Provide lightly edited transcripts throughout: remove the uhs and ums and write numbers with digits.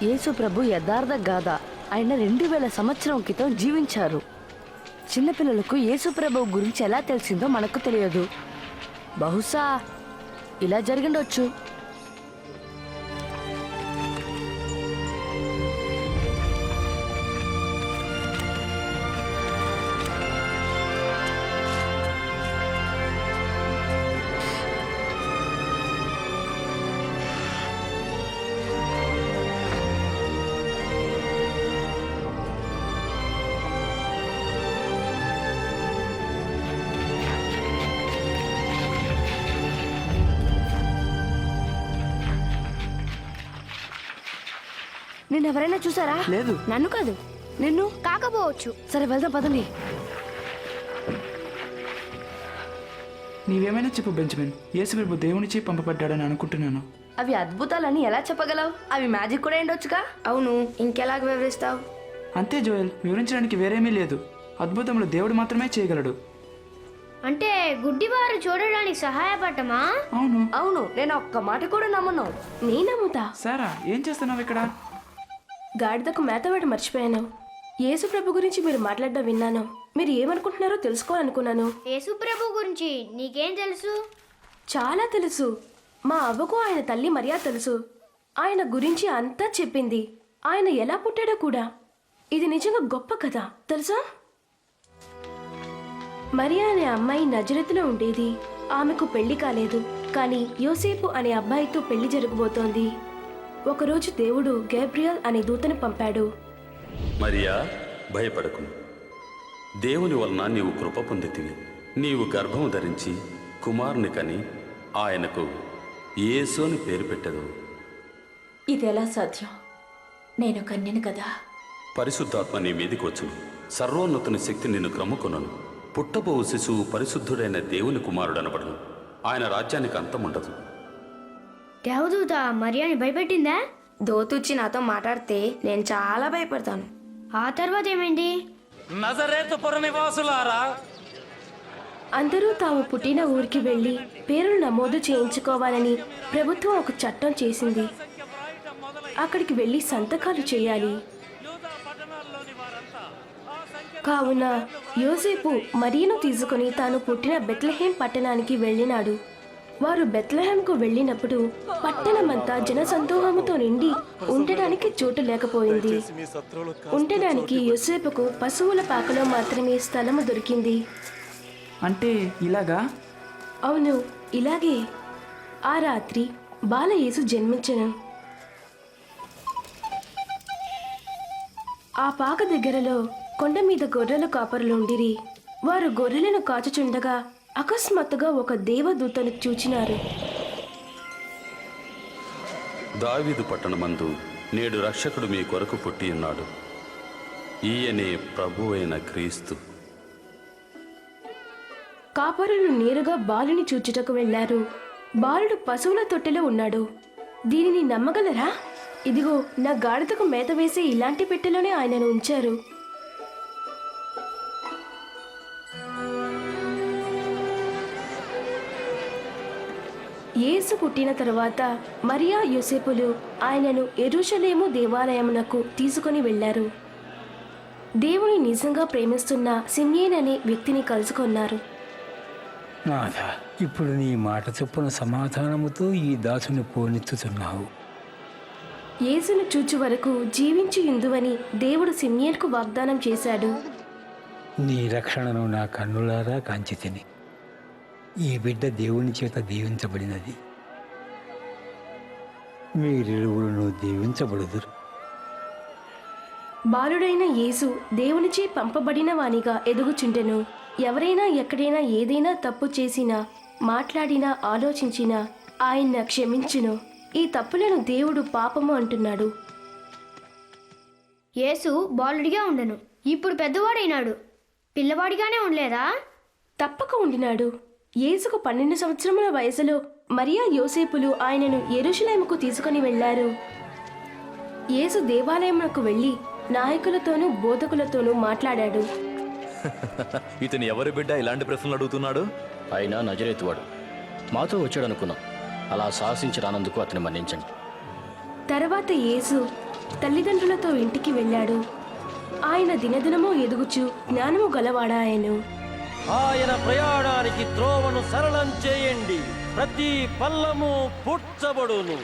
యేసు ప్రభు యథార్థ గాథ. ఆయన 2000 సంవత్సరం క్రితం జీవించారు. చిన్నపిల్లలకు యేసు ప్రభు గురించి ఎలా తెలిసిందో మనకు తెలియదు. బహుశా ఇలా జరిగిండొచ్చు. నిన్నెవరైనా చూసారా? లేదు. నన్ను కాదు, నిన్ను కాకపోవచ్చు. సరే వెళ్దాం పదండి. నీవేమైనా చెప్పు బెంజమిన్. యేసు ప్రభు దేవునిచే పంపబడ్డాడని అనుకుంటున్నాను. అవి అద్భుతాలని ఎలా చెప్పగలవు? అవి మ్యాజిక్ కూడా ఉండొచ్చుగా. అవును, ఇంకెలాగ వివరిస్తావు? అంతే జోయల్, వివరించడానికి వేరేమీ లేదు. అద్భుతములు దేవుడు మాత్రమే చేయగలడు. అంటే గుడ్డివారు చూడడానికి సహాయపడటమా? అవును. అవును, నేను ఒక్క మాట కూడా నమ్మను. నీ నమ్ముతా. సారా, ఏం చేస్తున్నావు ఇక్కడ? గాడిదకు మేత వేయడం మర్చిపోయాను. యేసు ప్రభు గురించి మీరు మాట్లాడడం విన్నాను. మీరు ఏమనుకుంటున్నారో తెలుసుకోవాలనుకున్నాను. యేసు ప్రభు గురించి నీకేం తెలుసు? చాలా తెలుసు. మా అవ్వకు ఆయన తల్లి మరియా తెలుసు. ఆయన గురించి అంతా చెప్పింది. ఆయన ఎలా పుట్టాడో కూడా. ఇది నిజంగా గొప్ప కథ తెలుసా? మరియా అనే అమ్మాయి నజరెతులో ఉండేది. ఆమెకు పెళ్లి కాలేదు. కానీ యోసేపు అనే అబ్బాయితో పెళ్లి జరగబోతోంది. ఒకరోజు దేవుడు గేబ్రియల్ అనే దూతను పంపాడు. మరియా, భయపడకు. దేవుని వలన నీవు కృప పొందితివి. నీవు గర్భము ధరించి కుమారుని కని ఆయనకు యేసు అని పేరు పెట్టెదు. ఇదెలా సాధ్యం? నేను కన్యను కదా. పరిశుద్ధాత్మ నీ మీదికి వచ్చును. సర్వోన్నతుని శక్తి నిన్ను క్రమ్ముకొనను. పుట్టబోవు శిశువు పరిశుద్ధుడైన దేవుని కుమారుడు అనబడును. ఆయన రాజ్యానికి అంతముండదు. దేవదూత మరియాని భయపెట్టిందా? దోతుచ్చి నాతో మాట్లాడితే నేను చాలా భయపడతాను. ఆ తర్వాత ఏమైంది? నజరేతు పుర నివాసులారా, అందరూ తాము పుట్టిన ఊరికి వెళ్లి పేరును నమోదు చేయించుకోవాలని ప్రభుత్వం ఒక చట్టం చేసింది. అక్కడికి వెళ్లి సంతకాలు చేయాలి. కావున యోసేపు మరియను తీసుకుని తాను పుట్టిన బెత్లెహేం పట్టణానికి వెళ్ళినాడు. వారు బెత్లెహేంకు వెళ్ళినప్పుడు పట్టణమంతా జనసందోహముతో నిండి ఉండడానికి చోటు లేకపోయింది. ఉండడానికి యోసేపుకు పశువుల పాకలో మాత్రమే స్థలము దొరికింది. అంటే ఇలాగా? అవును, ఇలాగే. ఆ రాత్రి బాలయేసు జన్మించెను. ఆ పాక దగ్గరలో కొండ మీద గొర్రెల కాపరులుండిరి. వారు గొర్రెలను కాచుచుండగా అకస్మాత్తుగా ఒక దేవదూతను చూచినారు. దావీదు పట్టణమందు నేడు రక్షకుడు మీ కొరకు పుట్టి ఉన్నాడు. ఈయనే ప్రభువైన క్రీస్తు. కాపరులు నేరుగా బాలుని చూచుటకు వెళ్లారు. బాలుడు పశువుల తొట్టెలో ఉన్నాడు. దీనిని నమ్మగలరా? ఇదిగో, నా గాడిదకు మేత వేసే ఇలాంటి పెట్టెలోనే ఆయనను ఉంచారు. యేసు పుట్టిన తరువాత మరియా యోసేపులు ఆయనను యెరూషలేము దేవాలయమునకు తీసుకుని వెళ్లారు. దేవుని నిజంగా ప్రేమిస్తున్న సిమ్యేన్ అనే వ్యక్తిని కలుసుకున్నారు. నాథ, ఇప్పుడు నీ మాట చొప్పున సమాధానముతో ఈ దాసుని పోనెత్తుతున్నావు. యేసును చూచు వరకు జీవించి ఉందువని దేవుడు సిమ్యేన్కు వాగ్దానం చేశాడు. నీ రక్షణను నా కన్నులారా కాంచి తిని ఈ బిడ్డ దేవుని చేత దీవించబడినది. మీరిరువురును దీవించబడుదురు. బాలుడైన యేసు దేవునిచే పంపబడిన వానిగా ఎదుగుచుండెను. ఎవరైనా ఎక్కడైనా ఏదైనా తప్పు చేసినా, మాట్లాడినా, ఆలోచించినా ఆయన క్షమించును. ఈ తప్పులను దేవుడు పాపము అంటున్నాడు. యేసు బాలుడిగా ఉండను, ఇప్పుడు పెద్దవాడైనాడు. పిల్లవాడిగానే ఉండలేదా? తప్పక ఉండినాడు. యేసుకు 12 సంవత్సరముల వయసులో మరియా యోసేపులు ఆయనను యెరూషలేముకు తీసుకుని వెళ్లారు. యేసు దేవాలయమునకు వెళ్లి నాయకులతోనూ బోధకులతోనూ మాట్లాడాడు. ఇతను ఎవరి బిడ్డ ఇలాంటి ప్రశ్నలు అడుగుతున్నాడు? అయినా నజరేతువాడు మాతో వచ్చాడనుకున్నాం. అలా సాహసించి రానందుకు అతన్ని మన్నించండి. తర్వాత యేసు తల్లిదండ్రులతో ఇంటికి వెళ్ళాడు. ఆయన దినదినము ఎదుగుచు జ్ఞానము గలవాడాయను. ఆయన ప్రయాణానికి త్రోవను సరళం చేయండి. ప్రతి పల్లము పూడ్చబడును,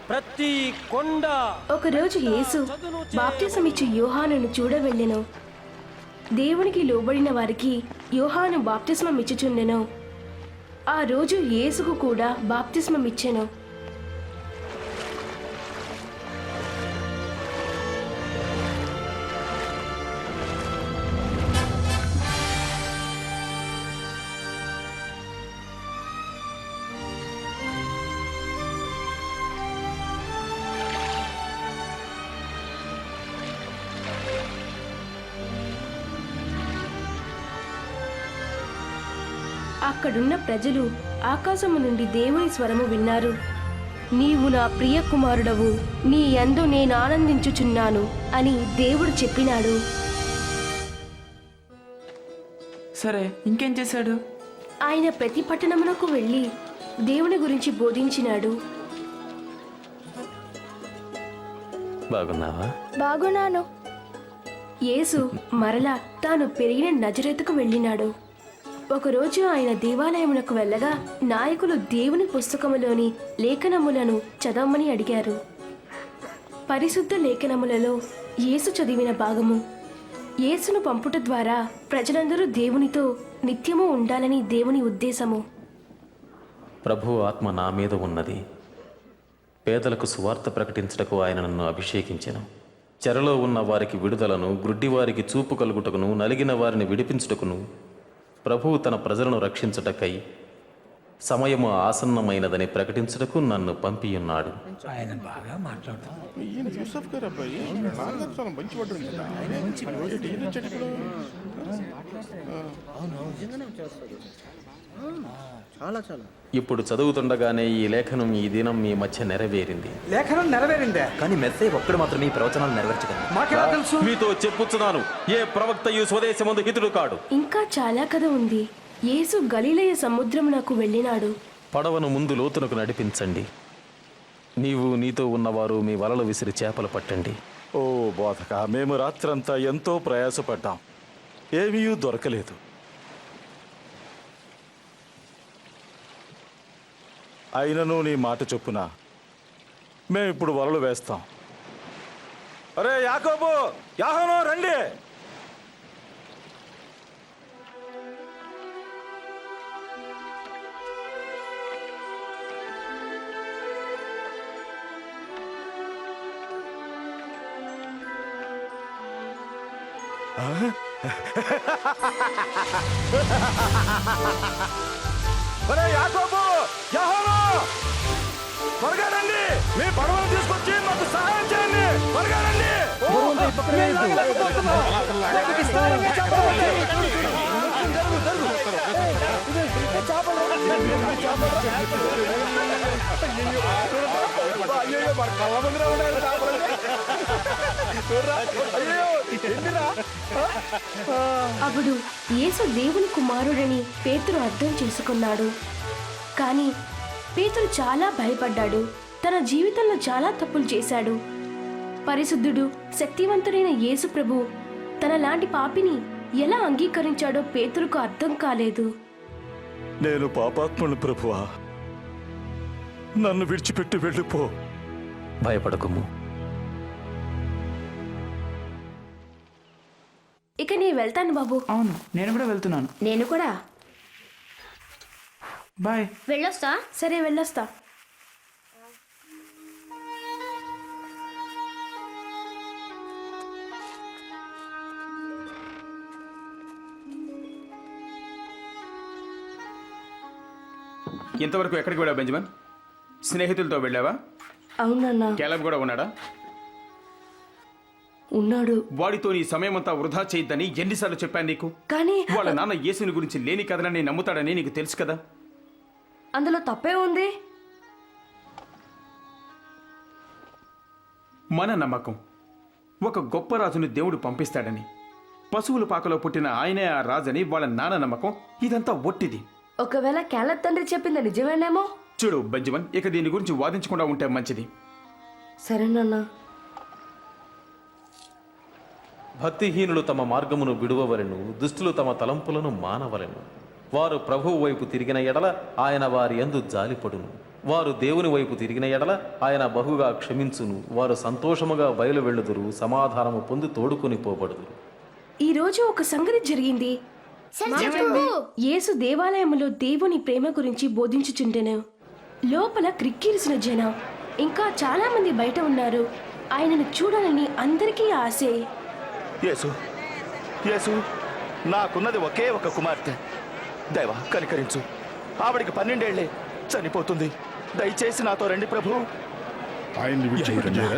ప్రతి కొండ. ఒకరోజు యేసు బాప్తిసమిచ్చు యోహానును చూడవెళ్ళెను. దేవునికి లోబడిన వారికి యోహాను బాప్తిస్మమిచ్చుచుండెను. ఆ రోజు యేసుకు కూడా బాప్తిస్మమిచ్చెను. అక్కడున్న ప్రజలు ఆకాశము నుండి దేవుని స్వరము విన్నారు. నీవు నా ప్రియ కుమారుడవు, నీ యందు నేను ఆనందించుచున్నాను అని దేవుడు చెప్పినాడు. సరే, ఇంకేం చేశాడు? ఆయన ప్రతి పట్టణమునకు వెళ్ళి దేవుని గురించి బోధించినాడు. బాగున్నావా? బాగున్నాను. యేసు మరలా తాను పెరిగిన నజరేతుకు వెళ్ళినాడు. ఒకరోజు ఆయన దేవాలయమునకు వెళ్ళగా నాయకులు దేవుని పుస్తకములోని లేఖనములను చదవమని అడిగారు. పరిశుద్ధ లేఖనములలో యేసు చదివిన భాగము. యేసును పంపుట ద్వారా ప్రజలందరూ దేవునితో నిత్యము ఉండాలని దేవుని ఉద్దేశము. ప్రభు ఆత్మ నా మీద ఉన్నది. పేదలకు సువార్త ప్రకటించుటకు ఆయన నన్ను అభిషేకించెను. చెరలో ఉన్న వారికి విడుదలను, గ్రుడ్డివారికి చూపు కలుగుటకును, నలిగిన వారిని విడిపించుటకును, ప్రభువు తన ప్రజలను రక్షించుటకై సమయము ఆసన్నమైనదని ప్రకటించుటకు నన్ను పంపియున్నాడు. ఆయన బాగా మాట్లాడుతాడు. ఇప్పుడు చదువుతుండగానే ఈ లేఖనం ఈ దినం మీ మధ్య నెరవేరింది. లేఖనం నెరవేరిందే, కానీ మెస్సే ఒక్కడు మాత్రమే ఈ ప్రవచనాలు నెరవేర్చగలరు. మాకెలా తెలుసు? మీతో చెప్పుచున్నాను, ఏ ప్రవక్తయు స్వదేశమందు హితుడు కాడు. ఇంకా చాలా కథ ఉంది. యేసు గలిలయ సముద్రమునకు వెళ్ళినాడు. పడవను ముందు లోతునకు నడిపించండి. నీవు నీతో ఉన్నవారు మీ వలలు విసిరి చేపలు పట్టండి. ఓ బోధక, మేము రాత్రంతా ఎంతో ప్రయాసపడ్డాం, ఏమీ దొరకలేదు. అయినను నీ మాట చొప్పున మేమిప్పుడు వలలు వేస్తాం. అరే యాకోబు, యాహోను, రండి. అరే యాకోబు, యాహోను, త్వరగా రండి. మీ పడవను తీసుకొచ్చి మాకు సహాయం చేయండి. త్వరగా రండి. అప్పుడు యేసు దేవుని కుమారుడని పేతురు అర్థం చేసుకున్నాడు. కానీ పేతురు చాలా భయపడ్డాడు. తన జీవితంలో చాలా తప్పులు చేశాడు. పరిశుద్ధుడు, శక్తివంతుడైన యేసు ప్రభు తన లాంటి పాపిని ఎలా అంగీకరించాడో పేతురుకు అర్థం కాలేదు. నేను పాపాత్ముని ప్రభువా, నన్ను విడిచిపెట్టి వెళ్ళిపో. భయపడకుము. ఇక నేను వెళ్తాను బాబు. అవును, నేను కూడా వెళ్తున్నాను. నేను కూడా. బాయ్. వెళ్ళొస్తా. సరే, వెళ్ళొస్తా. ఇంతవరకు ఎక్కడికి వెళ్ళావు బెంజమిన్? స్నేహితులతో వెళ్ళావా? అవునన్నా. కేలబ్ కూడా ఉన్నాడా? ఉన్నాడు. వాడితో నీ సమయం అంతా వృధా చేయొద్దని ఎన్నిసార్లు చెప్పాను నీకు? కానీ వాళ్ళ నాన్న యేసుని గురించి లేని కథలని నమ్ముతాడని నీకు తెలుసు కదా. అందులో తప్పే ఉంది. మన నమ్మకం ఒక గొప్ప రాజుని దేవుడు పంపిస్తాడని, పశువుల పాకలో పుట్టిన ఆయనే ఆ రాజని వాళ్ళ నాన్న నమ్మకం. ఇదంతా ఒట్టిది. ఒకవేళ క్యాలబ్ తండ్రి చెప్పింది నిజమేనేమో. చూడు బెంజమిన్, ఇక దీని గురించి వాదించకుండా ఉంటే మంచిది. సరేనన్నా. భక్తిహీనులు తమ మార్గమును విడువవలెను, దుష్టులు తమ తలంపులను మానవలెను. వారు ప్రభువు వైపు తిరిగిన ఎడల ఆయన వారి యందు జాలిపడును. వారు దేవుని వైపు తిరిగిన ఎడల ఆయన బహుగా క్షమించును. వారు సంతోషముగా బయలు వెళ్ళుదురు, సమాధానము పొంది తోడుకొని పోబడుదురు. ఈ రోజు ఒక సంగతి జరిగింది. యేసు దేవాలయములో దేవుని ప్రేమ గురించి బోధించుచుండెను. లోపల క్రిక్కిరిసిన జనం, ఇంకా చాలా మంది బయట ఉన్నారు. ఆయనను చూడాలని అందరికీ ఆశే. యేసు యేసు, నాకున్నది ఒకే ఒక కుమార్తె. దైవ కనికరించు, ఆవిడికి 12 ఏళ్లే, చనిపోతుంది. దయచేసి నాతో రండి ప్రభు.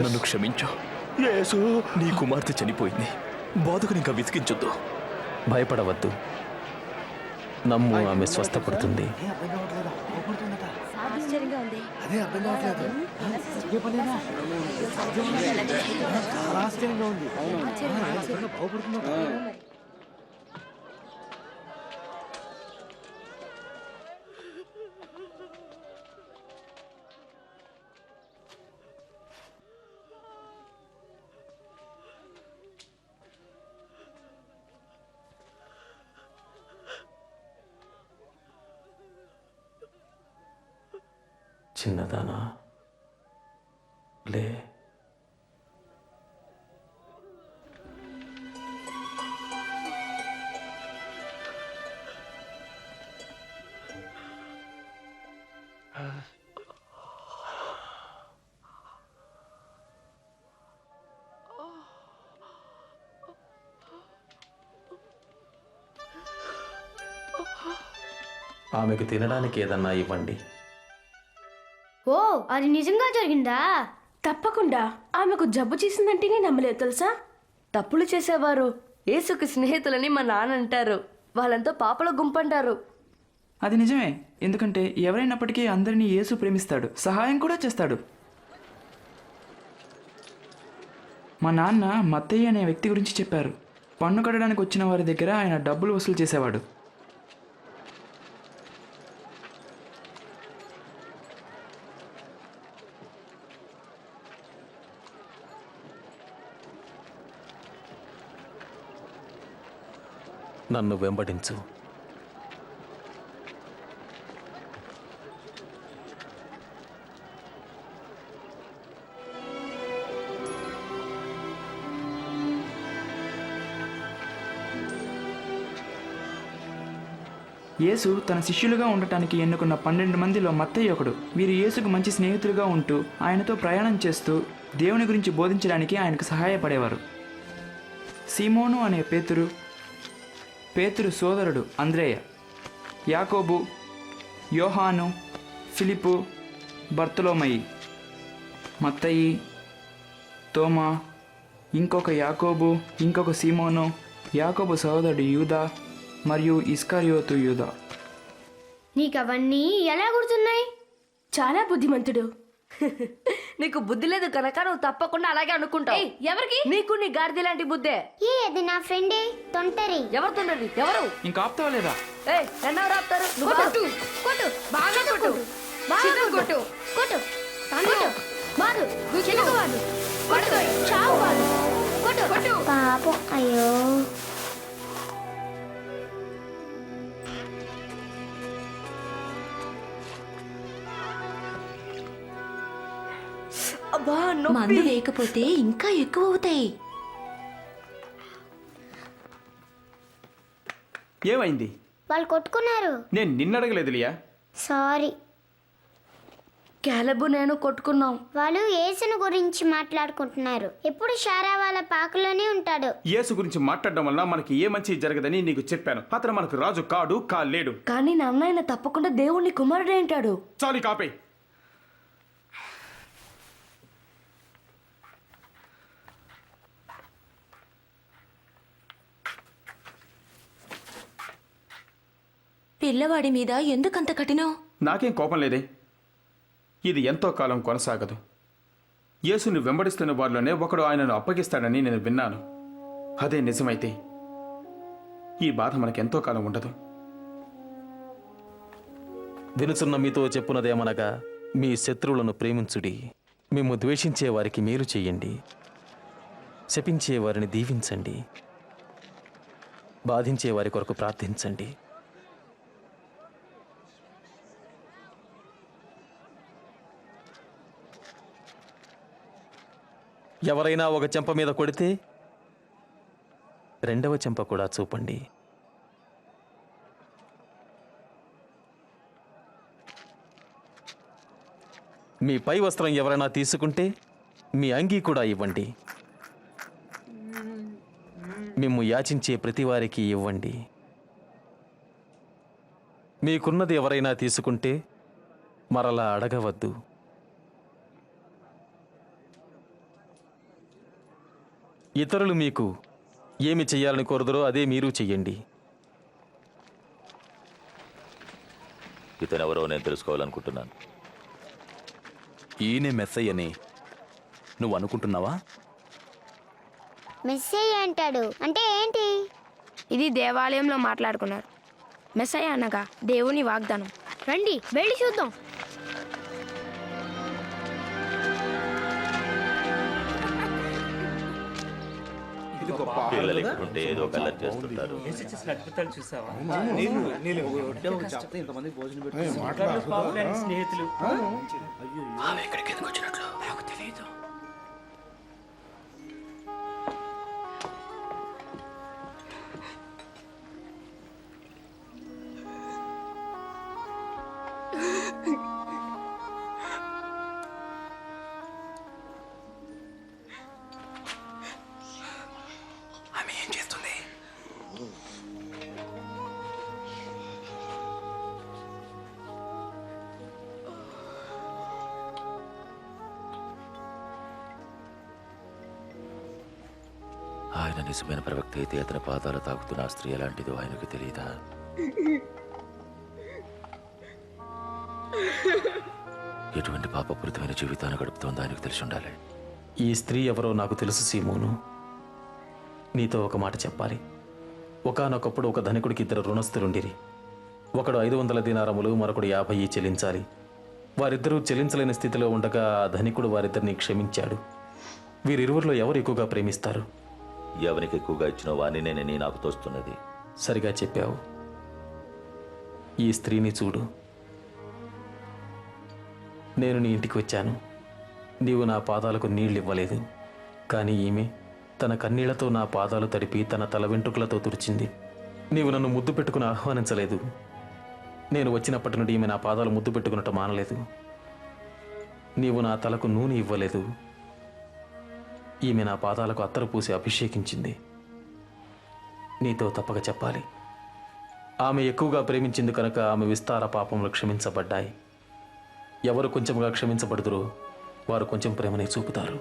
నన్ను క్షమించు యేసు, నీ కుమార్తె చనిపోయింది. బాధకుని ఇంకా విసిగించొద్దు. భయపడవద్దు, నమ్ము, ఆమె స్వస్థపడుతుంది. చిన్నదానా, లే. ఆమెకు తినడానికి ఏదన్నా ఇవ్వండి. ఓ, అది నిజంగా జరిగిందా? తప్పకుండా. ఆమెకు జబ్బు చేసిందంటేనే నమ్మలేదు తెలుసా. తప్పులు చేసేవారు యేసుకి స్నేహితులని మా నాన్న అంటారు. వాళ్ళంతా పాపల గుంపంటారు. అది నిజమే, ఎందుకంటే ఎవరైనప్పటికీ అందరినీ యేసు ప్రేమిస్తాడు, సహాయం కూడా చేస్తాడు. మా నాన్న మత్తయ్య అనే వ్యక్తి గురించి చెప్పారు. పన్ను కట్టడానికి వచ్చిన వారి దగ్గర ఆయన డబ్బులు వసూలు చేసేవాడు. నన్ను వెంబడించు. యేసు తన శిష్యులుగా ఉండటానికి ఎన్నుకున్న 12 మందిలో మత్తయ్య ఒకడు. వీరు యేసుకు మంచి స్నేహితులుగా ఉంటూ ఆయనతో ప్రయాణం చేస్తూ దేవుని గురించి బోధించడానికి ఆయనకు సహాయపడేవారు. సీమోను అనే పేతురు సోదరుడు అంద్రేయ, యాకోబు, యోహాను, ఫిలిప్పు, బర్తలోమయి, మత్తయి, తోమా, ఇంకొక యాకోబు, ఇంకొక సీమోను, యాకోబు సోదరుడు యూదా మరియు ఇస్కరియోతు యూదా. నీకవన్నీ ఎలా గుర్తున్నాయి? చాలా బుద్ధిమంతుడు. నీకు బుద్ధి లేదు కనుక నువ్వు తప్పకుండా అలాగే అనుకుంటావు. ఎవరికి? నీకు నీ గాడిద లాంటి బుద్ధే. అది నా ఫ్రెండే తొంటరి. ఎవరు తొండరి? ఎవరు? ఇంకా ఆపుతావా లేదా? ఎన్నవరు ఆపుతారు? కొట్టు కొట్టు, బాగా కొట్టు, బాగా కొట్టు, కొట్టు, కొట్టు, బాగు, చిన్నవాడు, కొట్టు, చావు వాడు, కొట్టు, కొట్టు. పాపం, అయ్యో. మందు లేకపోతే ఇంకా ఎక్కువ అవుతాయి. ఏమైంది? వాళ్ళు కొట్టుకున్నారు. నేను నిన్నడగలేదు లియా. సారీ. క్యాలెబు నేను కొట్టుకున్నాం. వాళ్ళు యేసును గురించి మాట్లాడుకుంటున్నారు. ఎప్పుడు షారా వాళ్ళ పాకలోనే ఉంటాడు. యేసు గురించి మాట్లాడడం వల్ల మనకి ఏ మంచి జరగదని నీకు చెప్పాను. అతను మనకు రాజు కాడు, కాలేడు. కానీ నాన్న ఆయన తప్పకుండా దేవుని కుమారుడే అంటాడు. చాలు కాపే. పిల్లవాడి మీద ఎందుకంత కఠినం? నాకేం కోపం లేదే. ఇది ఎంతో కాలం కొనసాగదు. యేసుని వెంబడిస్తున్న వారిలోనే ఒకడు ఆయనను అప్పగిస్తాడని నేను విన్నాను. అదే నిజమైతే ఈ బాధ మనకెంతో కాలం ఉండదు. వినుచున్న మీతో చెప్పున్నదేమనగా, మీ శత్రువులను ప్రేమించుడి, మిమ్ము ద్వేషించే వారికి మేలు చెయ్యండి, శపించే వారిని దీవించండి, బాధించే వారి కొరకు ప్రార్థించండి. ఎవరైనా ఒక చెంప మీద కొడితే రెండవ చెంప కూడా చూపండి. మీ పై వస్త్రం ఎవరైనా తీసుకుంటే మీ అంగీ కూడా ఇవ్వండి. మిమ్ము యాచించే ప్రతి వారికి ఇవ్వండి. మీకున్నది ఎవరైనా తీసుకుంటే మరలా అడగవద్దు. ఇతరులు మీకు ఏమి చెయ్యాలని కోరుదరో అదే మీరు చెయ్యండి. ఇతనెవరో నేను తెలుసుకోవాలనుకుంటున్నాను. ఈయనే మెస్సయ్యని నువ్వు అనుకుంటున్నావా? మెస్సయ్య అంటాడు అంటే ఏంటి? ఇది దేవాలయంలో మాట్లాడుకున్నారు. మెస్సయ్య అనగా దేవుని వాగ్దానం. రండి వెళ్ళి చూద్దాం. పిల్లలు ఎక్కడుంటే ఏదో ఒక అల్లరి చేస్తుంటారు. ఆయన నిజమైన ప్రవక్త అయితే అతని పాదాలు తాకుతున్న ఆ స్త్రీ ఎలాంటిదో ఆయనకు తెలియదా? ఎటువంటి పాపపూరితమైన జీవితాన్ని గడుపుతోందో ఆయనకు తెలిసి ఉండాలి. ఈ స్త్రీ ఎవరో నాకు తెలుసు సీమోను. నీతో ఒక మాట చెప్పాలి. ఒకానొకప్పుడు ఒక ధనికుడికి 2 రుణస్థులుండిరి. ఒకడు 500 దీనారములు, మరొకడు 50 చెల్లించాలి. వారిద్దరూ చెల్లించలేని స్థితిలో ఉండగా ఆ ధనికుడు వారిద్దరిని క్షమించాడు. వీరిరువురిలో ఎవరు ఎక్కువగా ప్రేమిస్తారు? ఎవరికి ఎక్కువగా ఇచ్చిన వాణ్ణి నేను నాకు తోస్తున్నది. సరిగా చెప్పావు. ఈ స్త్రీని చూడు. నేను నీ ఇంటికి వచ్చాను. నీవు నా పాదాలకు నీళ్ళు ఇవ్వలేదు. కానీ ఈమె తన కన్నీళ్లతో నా పాదాలు తడిపి తన తల వెంట్రుకలతో తుడిచింది. నీవు నన్ను ముద్దు పెట్టుకుని ఆహ్వానించలేదు. నేను వచ్చినప్పటి నుండి ఈమె నా పాదాలు ముద్దు పెట్టుకున్నట్టు మానలేదు. నీవు నా తలకు నూనె ఇవ్వలేదు. ఈమె నా పాదాలకు అత్తరు పూసి అభిషేకించింది. నీతో తప్పక చెప్పాలి. ఆమె ఎక్కువగా ప్రేమించింది కనుక ఆమె విస్తార పాపములు క్షమించబడ్డాయి. ఎవరు కొంచెంగా క్షమించబడుదురో వారు కొంచెం ప్రేమని చూపుతారు.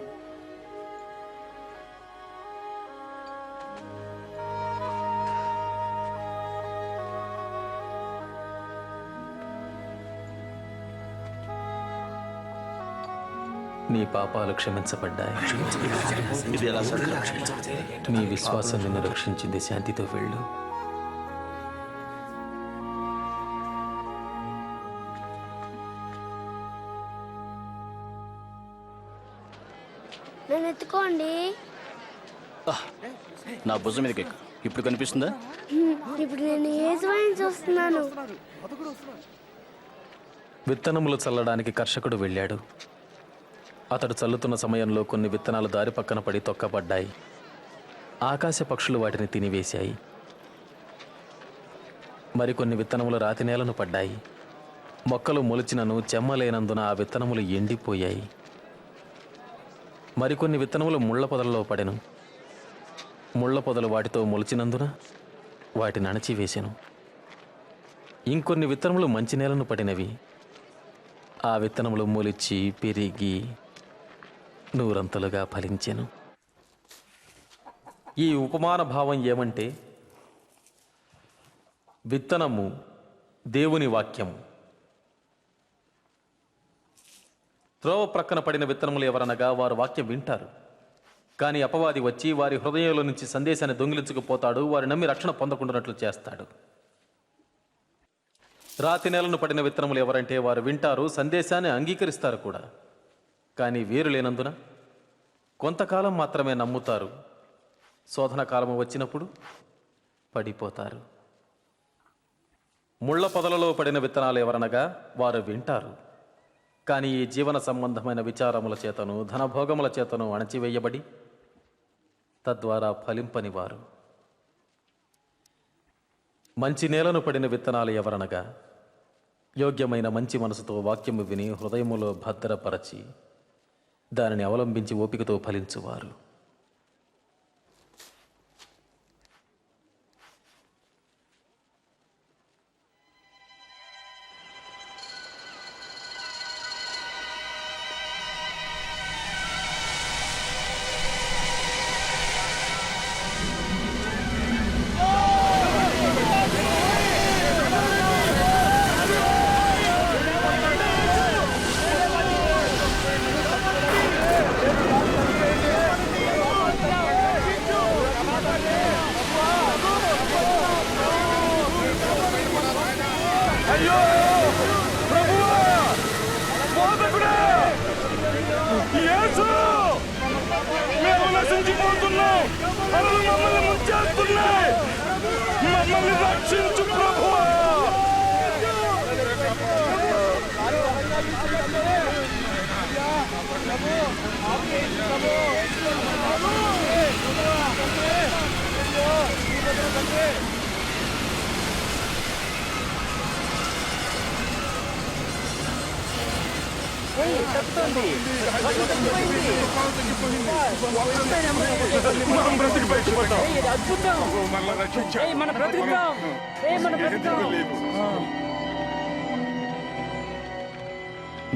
నీ పాపాలు క్షమించబడ్డాయి. నీ విశ్వాసం నిన్ను రక్షించింది. శాంతితో వెళ్ళు. నన్ను ఎత్తుకోండి. నా భుజం మీదకి ఎక్కు. ఇప్పుడు కనిపిస్తుందా? ఇప్పుడు నేను యేసుని చూస్తున్నాను. విత్తనములు చల్లడానికి కర్షకుడు వెళ్ళాడు. అతడు చల్లుతున్న సమయంలో కొన్ని విత్తనాలు దారి పక్కన పడి తొక్కబడ్డాయి. ఆకాశ పక్షులు వాటిని తినివేశాయి. మరికొన్ని విత్తనములు రాతి నేలను పడ్డాయి. మొక్కలు మొలిచినను చెమ్మలేనందున ఆ విత్తనములు ఎండిపోయాయి. మరికొన్ని విత్తనములు ముళ్ళ పొదలలో పడెను. ముళ్ళ పొదలు వాటితో మొలిచినందున వాటిని అణచివేసెను. ఇంకొన్ని విత్తనములు మంచి నేలను పడినవి. ఆ విత్తనములు మొలిచి పెరిగి నూరంతలుగా ఫలించెను. ఈ ఉపమాన భావం ఏమంటే, విత్తనము దేవుని వాక్యము. త్రోవ ప్రక్కన పడిన విత్తనములు ఎవరనగా వారు వాక్యం వింటారు. కానీ అపవాది వచ్చి వారి హృదయంలో నుంచి సందేశాన్ని దొంగిలించుకుపోతాడు. వారు నమ్మి రక్షణ పొందకుండానట్లు చేస్తాడు. రాతి నేలను పడిన విత్తనములు ఎవరంటే వారు వింటారు, సందేశాన్ని అంగీకరిస్తారు కూడా. కానీ వేరు లేనందున కొంతకాలం మాత్రమే నమ్ముతారు. శోధన కాలము వచ్చినప్పుడు పడిపోతారు. ముళ్ళ పొదలలో పడిన విత్తనాలు ఎవరనగా వారు వింటారు. కానీ ఈ జీవన సంబంధమైన విచారముల చేతను ధనభోగముల చేతను అణచివేయబడి తద్వారా ఫలింపని వారు. మంచి నేలను పడిన విత్తనాలు ఎవరనగా యోగ్యమైన మంచి మనసుతో వాక్యము విని హృదయములో భద్రపరచి దానిని అవలంబించి ఓపికతో ఫలించువారు.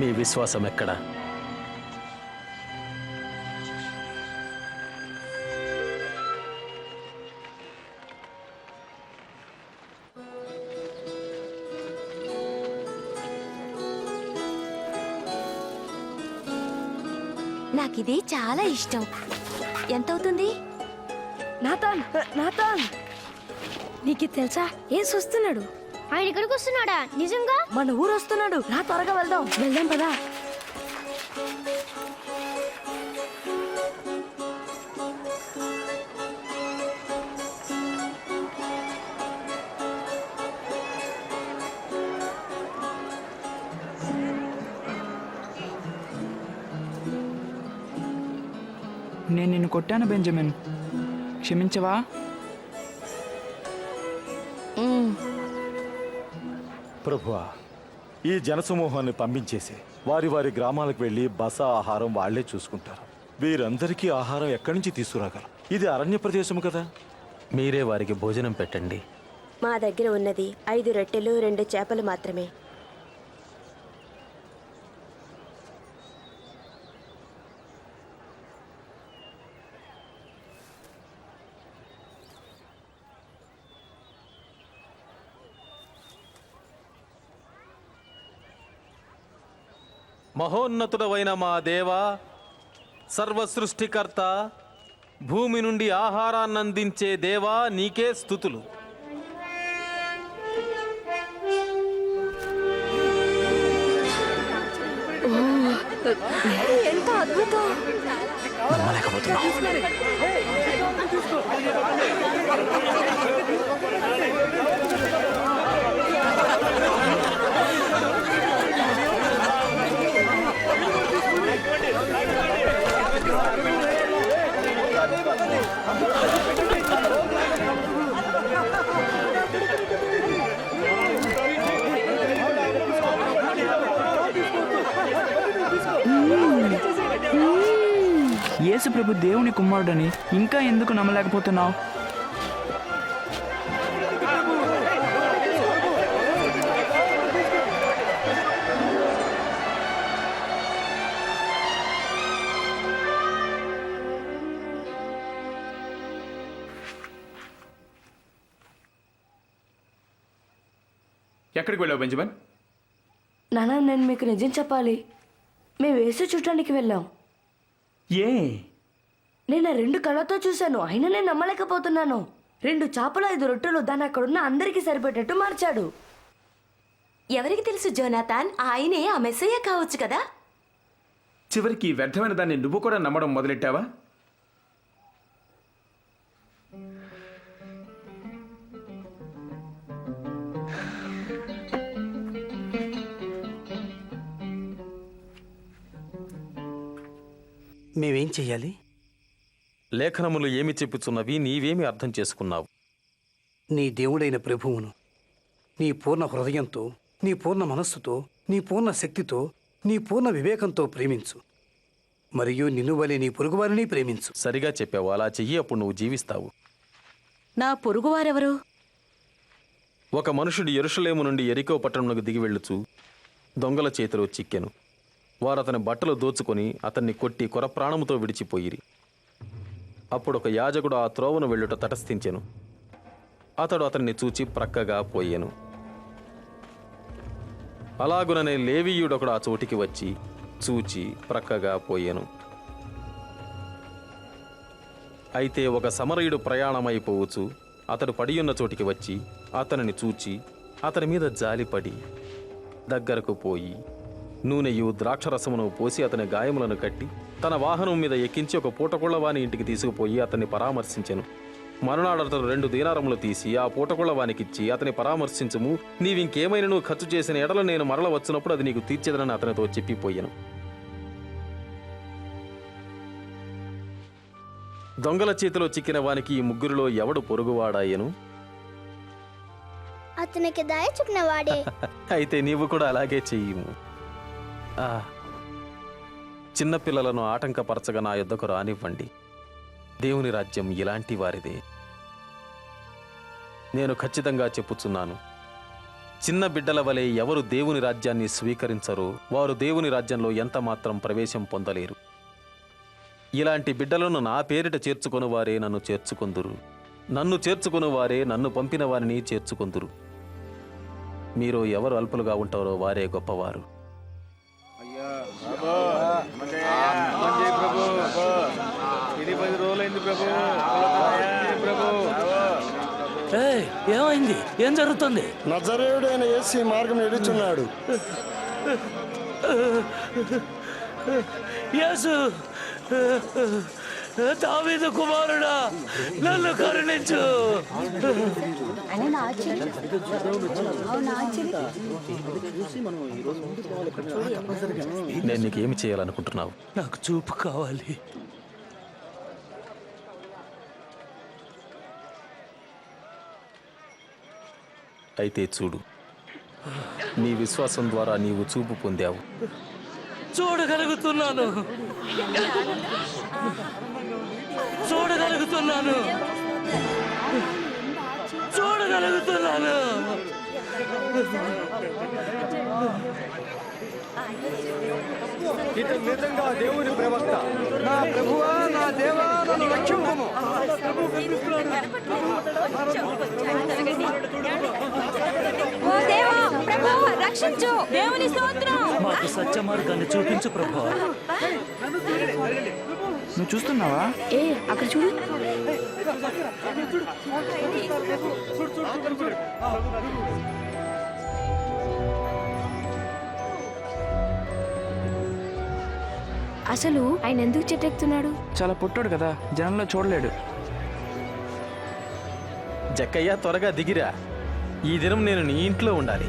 మీ విశ్వాసం ఎక్కడ? నాకిది చాలా ఇష్టం. ఎంతవుతుంది? నాతాన్, నాతాన్, నీకు తెలుసా ఏసు వస్తున్నాడు. ఆయన ఇక్కడికి వస్తున్నాడా? నిజంగా మన ఊరు వస్తున్నాడు. రా త్వరగా వెళ్దాం. వెళ్దాం పదా. నేను నిన్ను కొట్టాను బెంజమిన్, క్షమించవా? ప్రభువా, ఈ జనసమూహాన్ని పంపించేసి వారి వారి గ్రామాలకు వెళ్ళి బస ఆహారం వాళ్లే చూసుకుంటారు. వీరందరికీ ఆహారం ఎక్కడి నుంచి తీసుకురాగలరు? ఇది అరణ్య ప్రదేశము కదా. మీరే వారికి భోజనం పెట్టండి. మా దగ్గర ఉన్నది 5 రొట్టెలు 2 చేపలు మాత్రమే. మహోన్నతుడవైన మా దేవా, సర్వ సృష్టికర్త, భూమి నుండి ఆహారాన్నందించే దేవా, నీకే స్తుతులు. ఎంత అద్భుతం! యేసు ప్రభు దేవుని కుమారుడని ఇంకా ఎందుకు నమ్మలేకపోతున్నావు? ఎక్కడికి వెళ్ళావు బెంజమిన్? నాన్న, నేను మీకు నిజం చెప్పాలి. మేము యేసు చూడటానికి వెళ్ళాం. ఏ? నేను 2 కళ్ళతో చూశాను, అయినా నేను నమ్మలేకపోతున్నాను. 2 చేపలు 5 రొట్టెలు దాన్ని అక్కడున్న అందరికీ సరిపెట్టేట్టు మార్చాడు. ఎవరికి తెలుసు జోనాథాన్, ఆయనే ఆ మెస్సయ్య కావచ్చు కదా. చివరికి ఈ వ్యర్థమైన దాన్ని నువ్వు కూడా నమ్మడం మొదలెట్టావా? మేమేం చెయ్యాలి? లేఖనములు ఏమి చెప్పుచున్నవి నీవేమి అర్థం చేసుకున్నావు? నీ దేవుడైన ప్రభువును నీ పూర్ణ హృదయంతో, నీ పూర్ణ మనస్సుతో, నీ పూర్ణ శక్తితో, నీ పూర్ణ వివేకంతో ప్రేమించు. మరియు నిన్ను వలె నీ పొరుగువారిని ప్రేమించు. సరిగా చెప్పావు. అలా చెయ్యి, అప్పుడు నువ్వు జీవిస్తావు. నా పొరుగువారెవరు? ఒక మనుషుడు యెరూషలేము నుండి యెరికో పట్టణమునకు దిగి వెళ్ళుచు దొంగల చేతిలో చిక్కెను. వారు అతని బట్టలు దోచుకొని అతన్ని కొట్టి కొరప్రాణముతో విడిచిపోయిరి. అప్పుడు ఒక యాజకుడు ఆ త్రోవను వెళ్ళుట తటస్థించెను. అతడు అతన్ని చూచి ప్రక్కగా పోయెను. అలాగుననే లేవీయుడొకడు ఆ చోటికి వచ్చి చూచి ప్రక్కగా పోయెను. అయితే ఒక సమరయుడు ప్రయాణమైపోవచ్చు అతడు పడియున్న చోటికి వచ్చి అతనిని చూచి అతని మీద జాలిపడి దగ్గరకు పోయి నూనెయు ద్రాక్షరసమును పోసి అతని గాయములను కట్టి తన వాహనం మీద ఎక్కించి ఒక పూటకుళ్ళవాని ఇంటికి తీసుకుపోయి అతన్ని పరామర్శించెను. మరునాడు అతడు 2 దీనారములు తీసి ఆ పూటకుళ్ళవానికిచ్చి అతని పరామర్శించుము, నీవింకేమైనా ఖర్చు చేసిన ఎడల నేను మరల వచ్చినప్పుడు అది నీకు తీర్చెదనని అతనితో చెప్పిపోయాను. దొంగల చేతిలో చిక్కిన వానికి ఈ ముగ్గురిలో ఎవడు పొరుగువాడాయను? అతనికి దయ చూపిన వాడే. అయితే నీవు కూడా అలాగే చెయ్యము. చిన్నపిల్లలను ఆటంకపరచగా నా యొద్దకు రానివ్వండి. దేవుని రాజ్యం ఇలాంటి వారిదే. నేను ఖచ్చితంగా చెప్పుచున్నాను, చిన్న బిడ్డల వలె ఎవరు దేవుని రాజ్యాన్ని స్వీకరించరో వారు దేవుని రాజ్యంలో ఎంత మాత్రం ప్రవేశం పొందలేరు. ఇలాంటి బిడ్డలను నా పేరిట చేర్చుకొని వారే నన్ను చేర్చుకొందురు, నన్ను చేర్చుకొని వారే నన్ను పంపిన వారిని చేర్చుకొందురు. మీరు ఎవరు అల్పులుగా ఉంటారో వారే గొప్పవారు. ఏమైంది? ఏం జరుగుతుంది? నజరేయుడైన యేసు ఈ మార్గం ఎడుచున్నాడు. యేసు, దావీదు కుమారుడా, నన్ను కరుణించు. నేను నీకేమి చేయాలనుకుంటున్నావు? నాకు చూపు కావాలి. అయితే చూడు, నీ విశ్వాసం ద్వారా నీవు చూపు పొందావు. చూడగలుగుతున్నాను, చూడగలుగుతున్నాను, చూడగలుగుతున్నాను. ఇతను నిజంగా దేవుని ప్రవక్త. నా ప్రభువా, నా దేవా, నన్ను రక్షింపుము. ఓ దేవా, ప్రభువా, రక్షించు. దేవుని స్తోత్రం. మాకు సత్య మార్గాన్ని చూపించు ప్రభువా. నువ్వు చూస్తున్నావా? అక్కడ చూడు. అసలు ఆయన ఎందుకు చెట్టెక్కుతున్నాడు? చాలా పొట్టాడు కదా, జనంలో చూడలేడు. జక్కయ్య, త్వరగా దిగిరా. ఈ దినం నేను నీ ఇంట్లో ఉండాలి.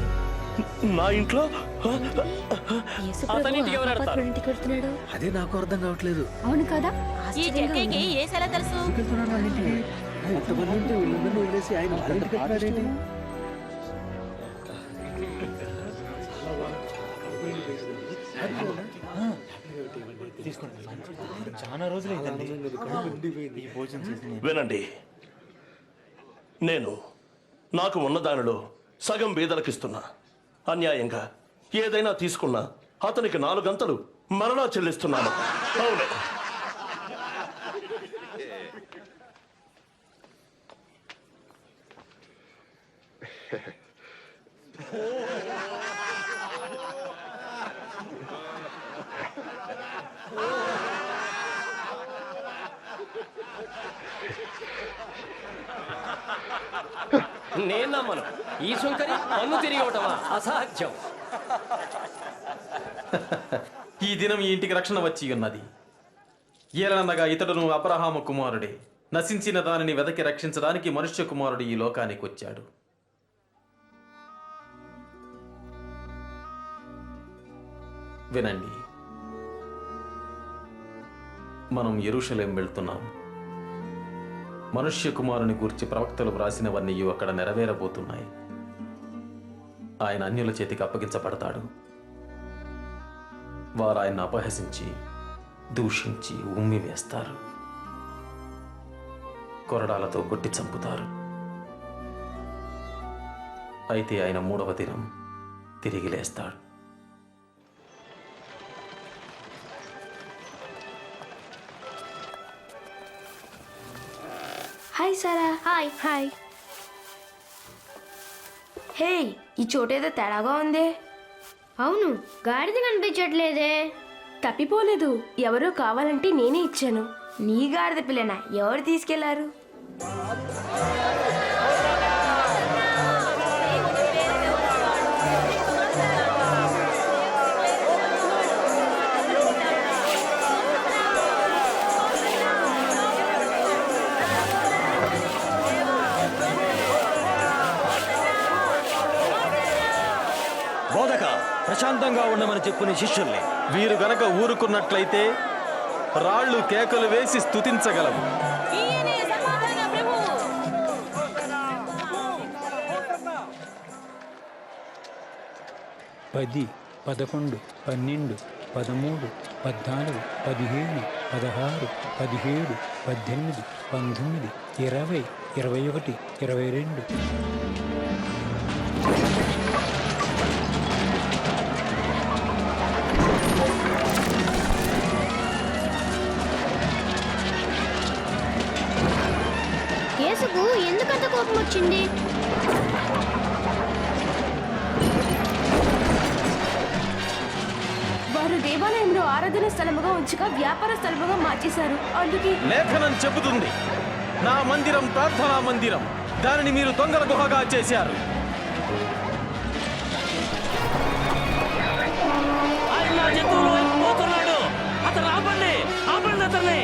నా ఇంట్లో? అదే నాకు అర్థం కావట్లేదు. అవును కదా? ఈ జక్కయ్యకి ఏసెలా తెలుసు? వినండి, నేను నాకు ఉన్న దానిలో సగం బీదలకిస్తున్నా. అన్యాయంగా ఏదైనా తీసుకున్నా అతనికి 4 గంటలు మరలా చెల్లిస్తున్నాను. అవును, నేను నమ్మను. ఈ సుంకరి పన్ను తిరిగి ఇవ్వటమా? అసాధ్యం. ఈ దినం ఈ ఇంటికి రక్షణ వచ్చి ఉన్నది. ఏలనగా ఇతడును అబ్రహాము కుమారుడే. నశించిన దానిని వెదకి రక్షించడానికి మనుష్య కుమారుడు ఈ లోకానికి వచ్చాడు. వినండి, మనం యెరూషలేం వెళ్తున్నాం. మనుష్య కుమారుని గూర్చి ప్రవక్తలు వ్రాసినవన్నీ అక్కడ నెరవేరబోతున్నాయి. ఆయన అన్యుల చేతికి అప్పగించబడతాడు. వారు ఆయన్ని అపహసించి, దూషించి, ఉమ్మి వేస్తారు. కొరడాలతో కొట్టి చంపుతారు. అయితే ఆయన 3వ దినం తిరిగి లేస్తాడు. హాయ్ సారా. హాయ్. హాయ్. హే, ఈ చోటేదో తేడాగా ఉంది. అవును, గాడిద కనిపించట్లేదే. తప్పిపోలేదు. ఎవరో కావాలంటే నేనే ఇచ్చాను. నీ గాడిద పిల్లనా? ఎవరు తీసుకెళ్లారు? బోధక, ప్రశాంతంగా ఉండమని చెప్పు నీ శిష్యుల్ని. వీరు గనక ఊరుకున్నట్లయితే రాళ్ళు కేకలు వేసి స్తుతించగలవు. ఈయనే సమాధాన ప్రభువు. 10, 11, 12, 13, 14, 15, 16, 17, 18, 19, 20, 21, 22. యేసుకు ఎందుకంత కోపం వచ్చింది? వారు దేవాలయంలో ఆరాధన స్థలముగా ఉంచగా వ్యాపార స్థలముగా మార్చేశారు. అందుకే లేఖనం చెబుతుంది, నా మందిరం ప్రార్థనా మందిరం, దానిని మీరు దొంగల గుహగా చేశారు. అతను ఆపండి, ఆపండి అతన్ని.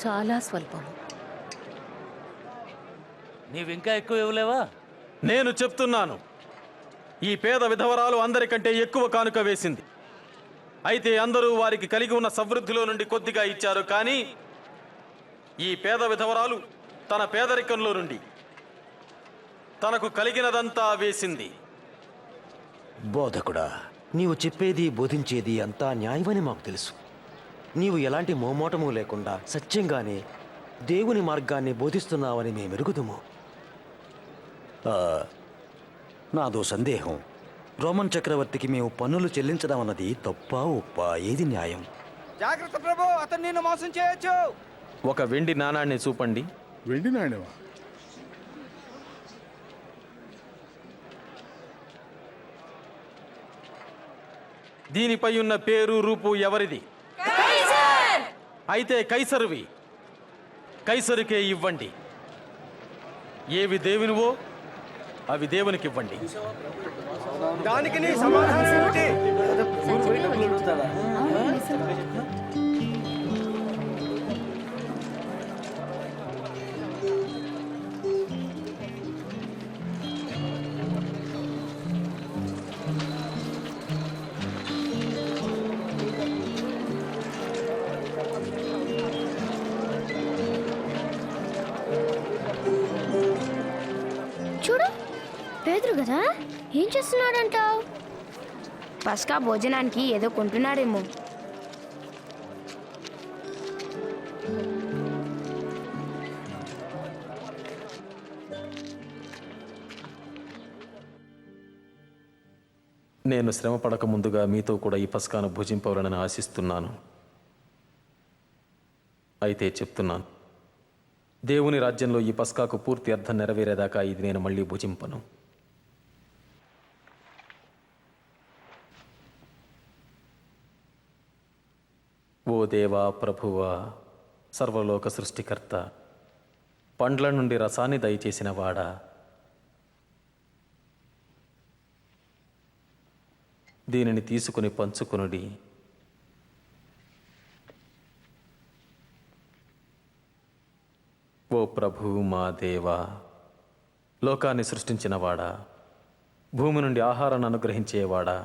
చాలా స్వల్పం. నీవింకా ఎక్కువ ఇవ్వలేవా? నేను చెప్తున్నాను, ఈ పేద విధవరాలు అందరికంటే ఎక్కువ కానుక వేసింది. అయితే అందరూ వారికి కలిగి ఉన్న సమృద్ధిలో నుండి కొద్దిగా ఇచ్చారు. కానీ ఈ పేద విధవరాలు తన పేదరికంలో నుండి తనకు కలిగినదంతా వేసింది. బోధకుడా, నీవు చెప్పేది బోధించేది అంతా న్యాయమని మాకు తెలుసు. నీవు ఎలాంటి మోమోటము లేకుండా సత్యంగానే దేవుని మార్గాన్ని బోధిస్తున్నావని మేమెరుగుదుము. నాదో సందేహం. రోమన్ చక్రవర్తికి మేము పన్నులు చెల్లించడం అన్నది తప్పా ఒప్పా? ఏది న్యాయం? జాగ్రత్త ప్రభు, అతను నిన్ను మోసం చేయొచ్చు. ఒక వెండి నాణాన్ని చూపండి. వెండి నాణ్యమా? దీనిపై ఉన్న పేరు రూపు ఎవరిది? అయితే కైసరువి. కైసరుకే ఇవ్వండి. ఏవి దేవునివో అవి దేవునికి ఇవ్వండి. దానికి నీ సమాధానం ఏమిటి? చూడు, పేదరు కదా, ఏం చేస్తున్నాడంటావు? పస్కా భోజనానికి ఏదో కొంటున్నాడేమో. నేను శ్రమ పడక ముందుగా మీతో కూడా ఈ పస్కాను భుజింపవాలని ఆశిస్తున్నాను. అయితే చెప్తున్నాను, దేవుని రాజ్యంలో ఈ పస్కాకు పూర్తి అర్థం నెరవేరేదాకా ఇది నేను మళ్ళీ భుజింపను. ఓ దేవా, ప్రభువా, సర్వలోక సృష్టికర్త, పండ్ల నుండి రసాన్ని దయచేసిన వాడా, దీనిని తీసుకుని పంచుకొనుడి. ఓ ప్రభు, మా దేవా, లోకాన్ని సృష్టించినవాడా, భూమి నుండి ఆహారాన్ని అనుగ్రహించేవాడా,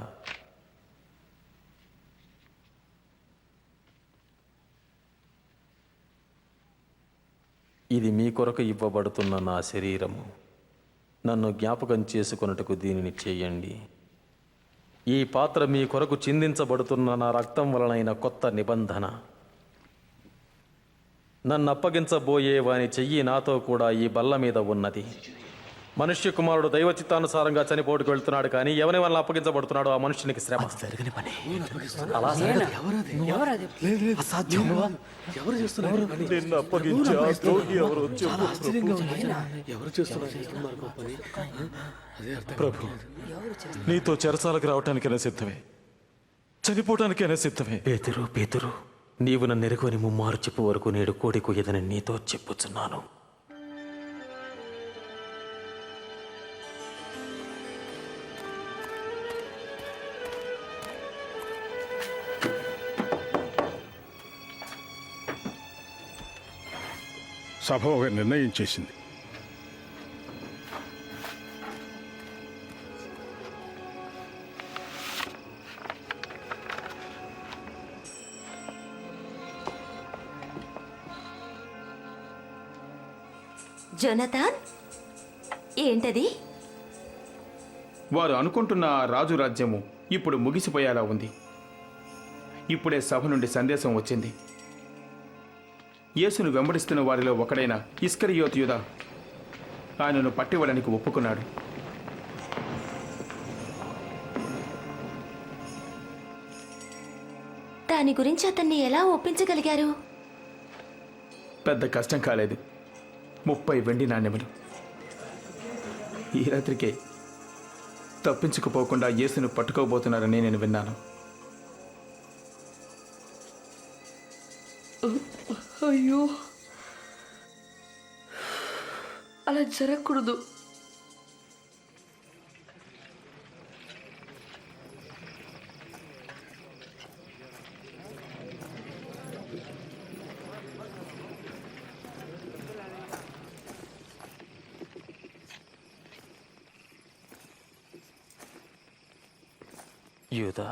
ఇది మీ కొరకు ఇవ్వబడుతున్న నా శరీరము. నన్ను జ్ఞాపకం చేసుకొనుటకు దీనిని చేయండి. ఈ పాత్ర మీ కొరకు చిందించబడుతున్న నా రక్తం వలనైన కొత్త నిబంధన. నన్ను అప్పగించబోయే వాని చెయ్యి నాతో కూడా ఈ బల్ల మీద ఉన్నది. మనుష్య కుమారుడు దైవ చిత్తానుసారంగా చనిపోటుకు వెళ్తున్నాడు, కానీ ఎవరి వల్ల అప్పగించబడుతున్నాడో ఆ మనుష్యునికి శ్రమ. అలా ప్రభు, నీతో చెరసాలకు రావటానికైనా సిద్ధమే, చనిపోవటానికైనా సిద్ధమే. పేతురు, పేతురు, నీవు నన్ను ఎరుగని ముమ్మారు చెప్పు వరకు నేడు కోడి కొయ్యదని నీతో చెప్పుచున్నాను. సభ ఒక నిర్ణయం చేసింది. జోనథాన్, ఏంటది? వారు అనుకుంటున్న ఆ రాజు రాజ్యము ఇప్పుడు ముగిసిపోయేలా ఉంది. ఇప్పుడే సభ నుండి సందేశం వచ్చింది. యేసును వెంబడిస్తున్న వారిలో ఒకడైన ఇస్కరియోతు యూదా ఆయనను పట్టివ్వడానికి ఒప్పుకున్నాడు. దాని గురించి అతన్ని ఎలా ఒప్పించగలిగారు? పెద్ద కష్టం కాలేదు. 30 వెండి నాణ్యములు. ఈ రాత్రికే తప్పించుకుపోకుండా యేసును పట్టుకోబోతున్నారని నేను విన్నాను. అయ్యో, అలా జరగకూడదు. యూదా,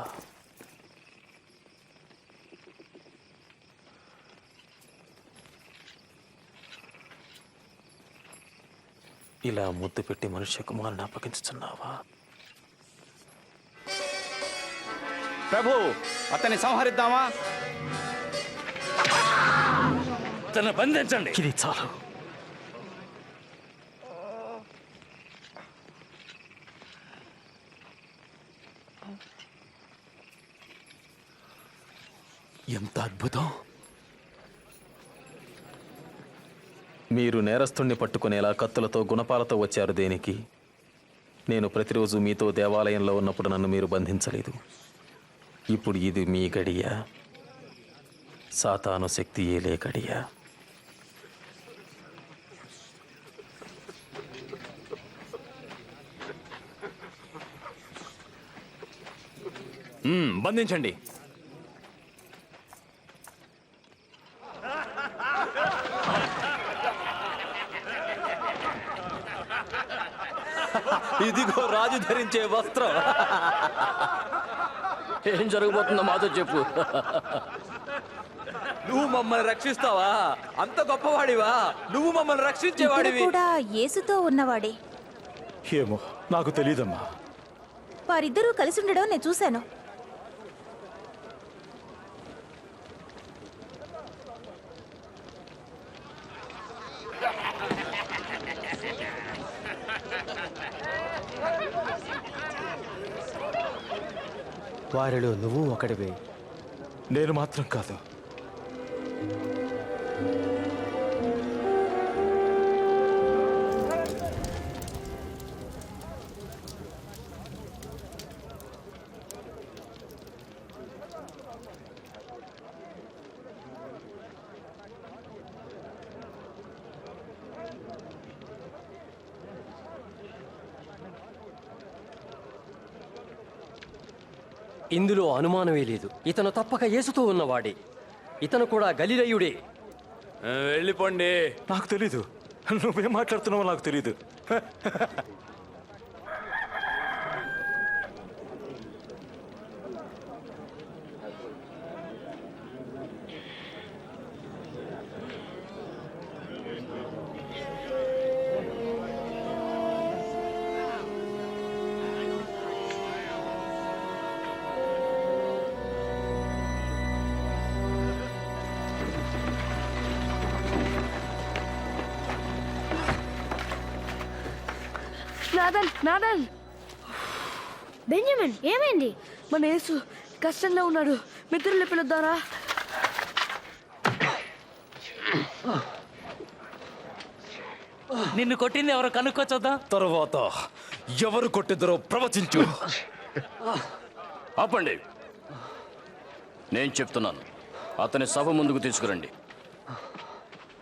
ఇలా ముద్దు పెట్టి మనుష్య కుమారుని అప్పగించుచున్నావా? ప్రభు, అతన్ని సంహరిద్దామా? అతన్ని బంధించండి. ఇది చాలు. ఎంత అద్భుతం! మీరు నేరస్తుణ్ణి పట్టుకునేలా కత్తులతో గుణపాలతో వచ్చారు దేనికి? నేను ప్రతిరోజు మీతో దేవాలయంలో ఉన్నప్పుడు నన్ను మీరు బంధించలేదు. ఇప్పుడు ఇది మీ గడియ, సాతాను శక్తి ఏలే గడియ. బంధించండి. ఇదిగో రాజు ధరించే వస్త్రం. ఏం జరగబోతుందో మాతో చెప్పు. నువ్వు మమ్మల్ని రక్షిస్తావా? అంత గొప్పవాడివా? నువ్వు మమ్మల్ని రక్షించేవాడివి. కూడా యేసుతో ఉన్నవాడే. ఏమో, నాకు తెలీదమ్మా. వారిద్దరూ కలిసి ఉండడం నేను చూశాను. వారిలో నువ్వు ఒకడివే. నేను మాత్రం కాదు. ఇందులో అనుమానమే లేదు. ఇతను తప్పక యేసుతో ఉన్నవాడే. ఇతను కూడా గలిలయుడే. వెళ్ళిపోండి. నాకు తెలీదు. నువ్వేం మాట్లాడుతున్నావో నాకు తెలీదు. నాదన్ నాదన్, బెంజమిన్ ఏమైంది? మన యేసు కష్టంలో ఉన్నాడు. మిత్రులు పిలుద్దారా? నిన్ను కొట్టింది ఎవరు కనుక్కొచ్చొద్దా? తరువాత ఎవరు కొట్టిద్దరో ప్రవచించు. ఆపండి, నేను చెప్తున్నాను. అతని సభ ముందుకు తీసుకురండి.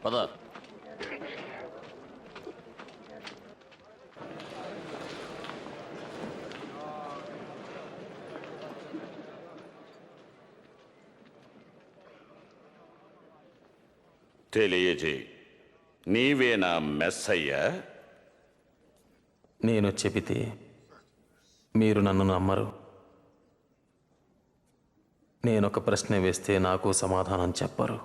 పద. తెలియజే, నీవేనా మెస్సయ్యా? నేను చెబితే మీరు నన్ను నమ్మరు. నేనొక ప్రశ్న వేస్తే నాకు సమాధానం చెప్పరు.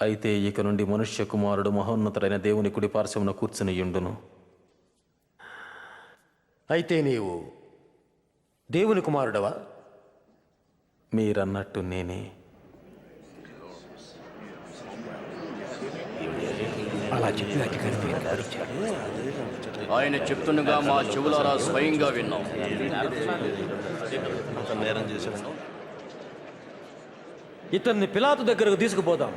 అయితే ఇక నుండి మనుష్య కుమారుడు మహోన్నతుడైన దేవుని కుడి పార్శ్వమున కూర్చుని యుండును. అయితే నీవు దేవుని కుమారుడవా? మీరన్నట్టు నేనే. అలా చెప్పి అధికారి ఆయన చెప్తుండగా మా చెవులారా స్వయంగా విన్నాం. ఇతన్ని పిలాతు దగ్గరకు తీసుకుపోదాం.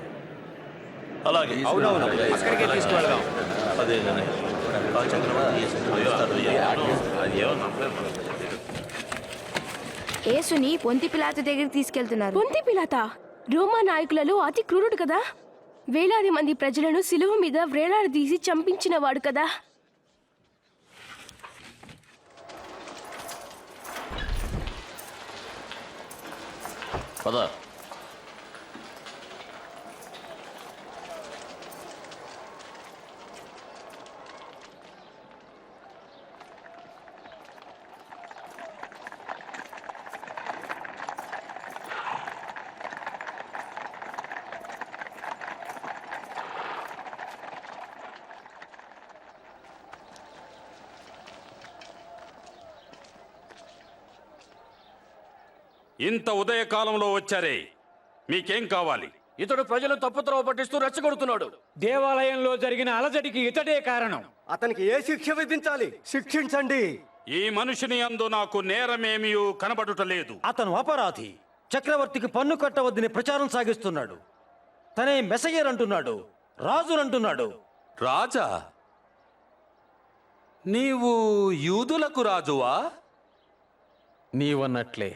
అలాగే. అక్కడికే తీసుకువెళ్దాం. యేసుని పొంతి పిలాతు దగ్గరికి తీసుకెళ్తున్నారు. పొంతి పిలాత రోమా నాయకులలో అతి క్రూరుడు కదా. వేలాది మంది ప్రజలను సిలువ మీద వ్రేలాడదీసి చంపించినవాడు కదా. పద. ఇంత ఉదయకాలంలో వచ్చారే, మీకేం కావాలి? ఇతడు ప్రజలు తప్పుత్రోవ పట్టిస్తూ రెచ్చగొడుతున్నాడు. దేవాలయంలో జరిగిన అలజడికి ఇతడే కారణం. అతనికి ఏ శిక్ష విధించాలి? శిక్షించండి. ఈ మనుషుని యందు నాకు నేరమేమీ కనబడుటలేదు. అతను అపరాధి. చక్రవర్తికి పన్ను కట్టవద్దని ప్రచారం సాగిస్తున్నాడు. తనే మెసయ్యర్ అంటున్నాడు, రాజునంటున్నాడు. రాజా? నీవు యూదులకు రాజువా? నీవన్నట్లే.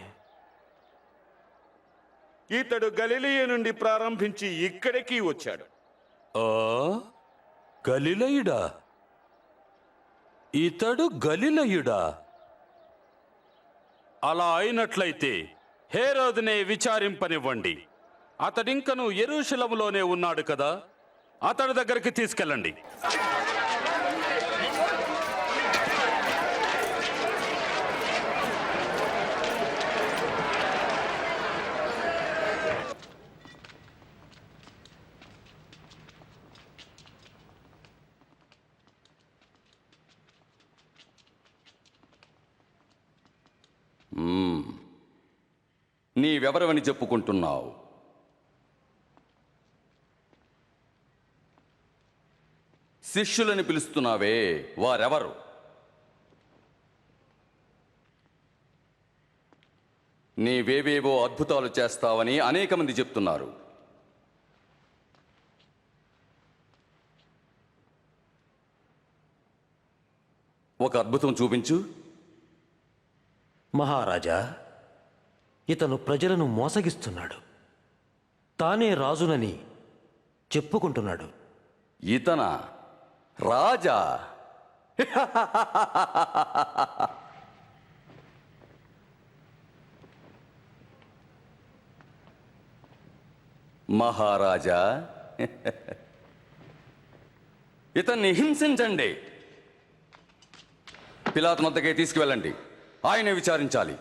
ఇతడు గలిలయ నుండి ప్రారంభించి ఇక్కడికి వచ్చాడు. గలిలయుడా? ఇతడు గలిలయుడా? అలా అయినట్లయితే హేరోదునే విచారింపనివ్వండి. అతడింకను యెరూషలేములోనే ఉన్నాడు కదా, అతడి దగ్గరికి తీసుకెళ్ళండి. నీవెవరవని చెప్పుకుంటున్నావు? శిష్యులని పిలుస్తున్నావే, వారెవరు? నీవేవేవో అద్భుతాలు చేస్తావని అనేక మంది చెప్తున్నారు. ఒక అద్భుతం చూపించు. మహారాజా, ఇతను ప్రజలను మోసగిస్తున్నాడు. తానే రాజునని చెప్పుకుంటున్నాడు. ఇతన రాజా? మహారాజా, ఇతన్ని హింసించండి. పిలాతు వద్దకే తీసుకువెళ్ళండి. ఆయనే విచారించాలి.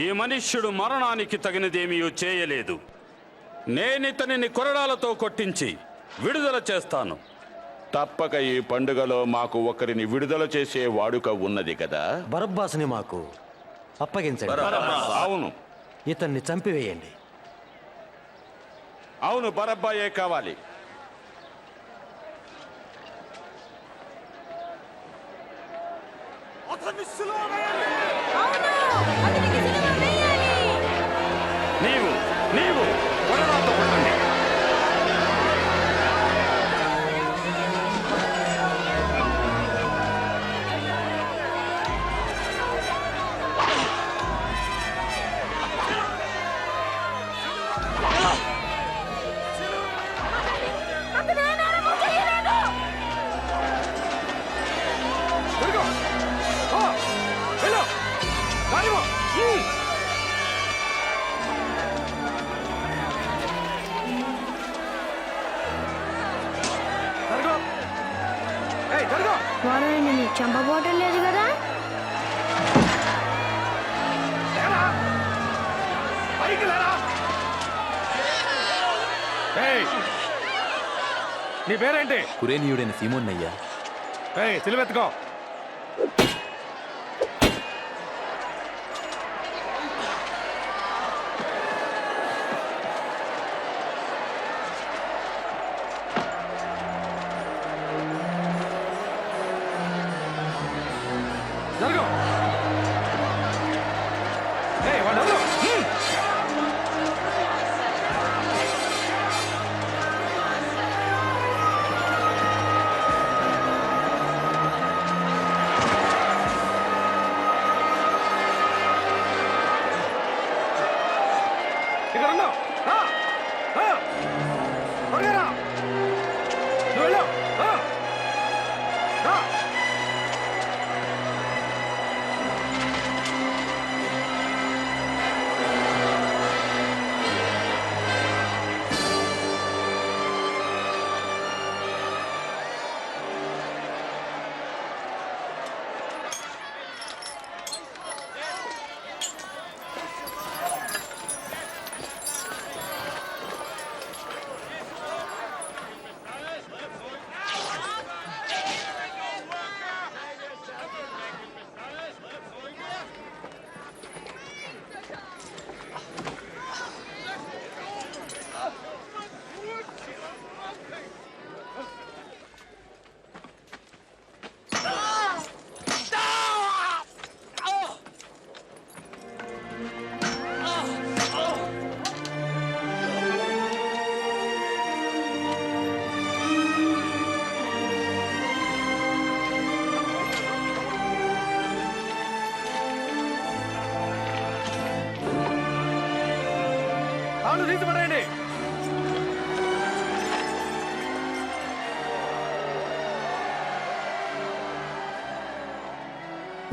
ఈ మనుష్యుడు మరణానికి తగినదేమీ చేయలేదు. నేనితనిని కొరడాలతో కొట్టించి విడుదల చేస్తాను. తప్పక ఈ పండుగలో మాకు ఒకరిని విడుదల చేసే వాడుక ఉన్నది కదా. బరబ్బాసుని మాకు అప్పగించండి. అవును, ఇతన్ని చంపివేయండి. అవును, బరబ్బాయే కావాలి. నీవు కొరడాలతో కొట్టండి. వారు ఆయనని చంపబోవటం లేదు కదా. నీ పేరేంటి? కురేనీయుడైన సీమోన్నయ్యా. సిలువెత్తుకో. తీసిపడండి.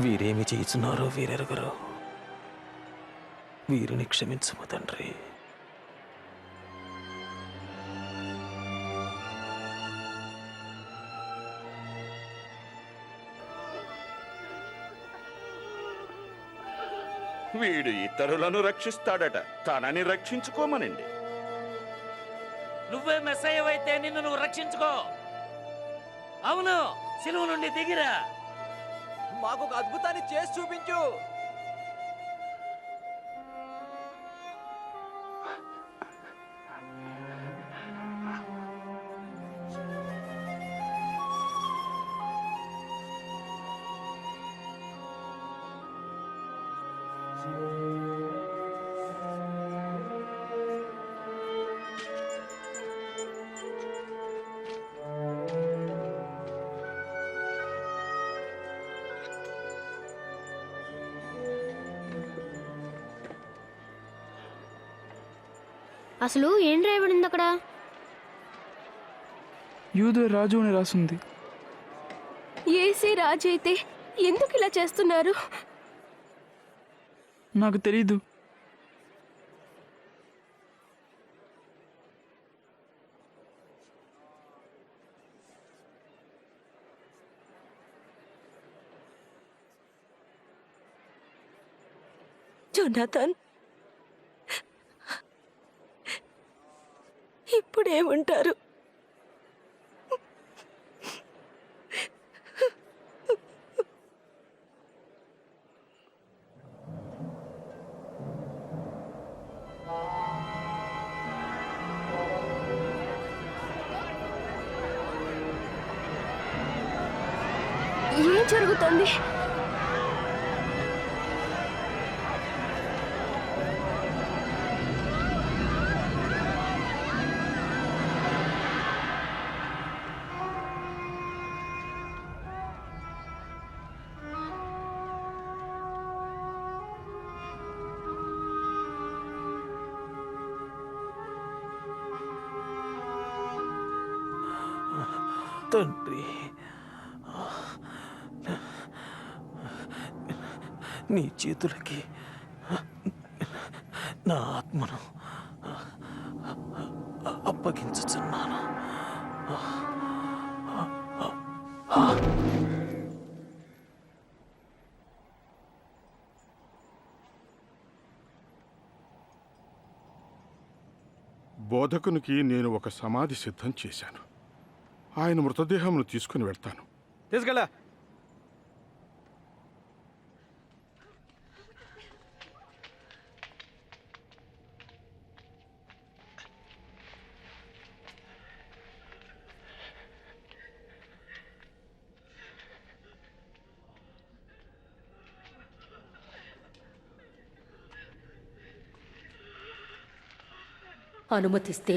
వీరేమి చేస్తున్నారో వీరెరగరు. వీరిని క్షమించము తండ్రి. వీడు ఇతరులను రక్షిస్తాడట, తనని రక్షించుకోమనండి. నువ్వే మెస్సయ్యవైతే నిన్ను నువ్వు రక్షించుకో. అవును, సిలువ నుండి దిగిరా. మాకు ఒక అద్భుతాన్ని చేసి చూపించు. అసలు ఏం రాయబడింది అక్కడ? యూదుల రాజు అని రాసుంది. ఏసే రాజు అయితే ఎందుకు ఇలా చేస్తున్నారు? నాకు తెలీదు. జొనాథన్, ఇప్పుడేమంటారు? ఏం జరుగుతుంది? తండ్రి, నీ చేతులకి నా ఆత్మను అప్పగించుచున్నాను. బోధకునికి నేను ఒక సమాధి సిద్ధం చేశాను. ఆయన మృతదేహమును తీసుకుని వెళ్తాను. తీసుకెళ్ళా. అనుమతిస్తే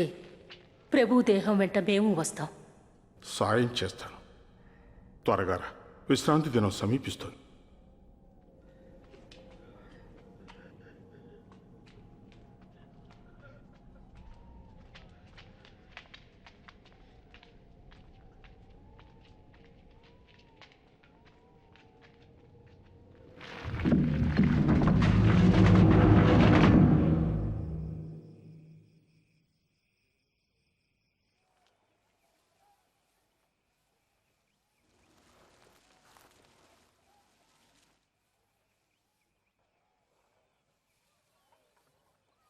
ప్రభు దేహం వెంట మేము వస్తాం. సాయం చేస్తాను. త్వరగా రా, విశ్రాంతి దినం సమీపిస్తుంది.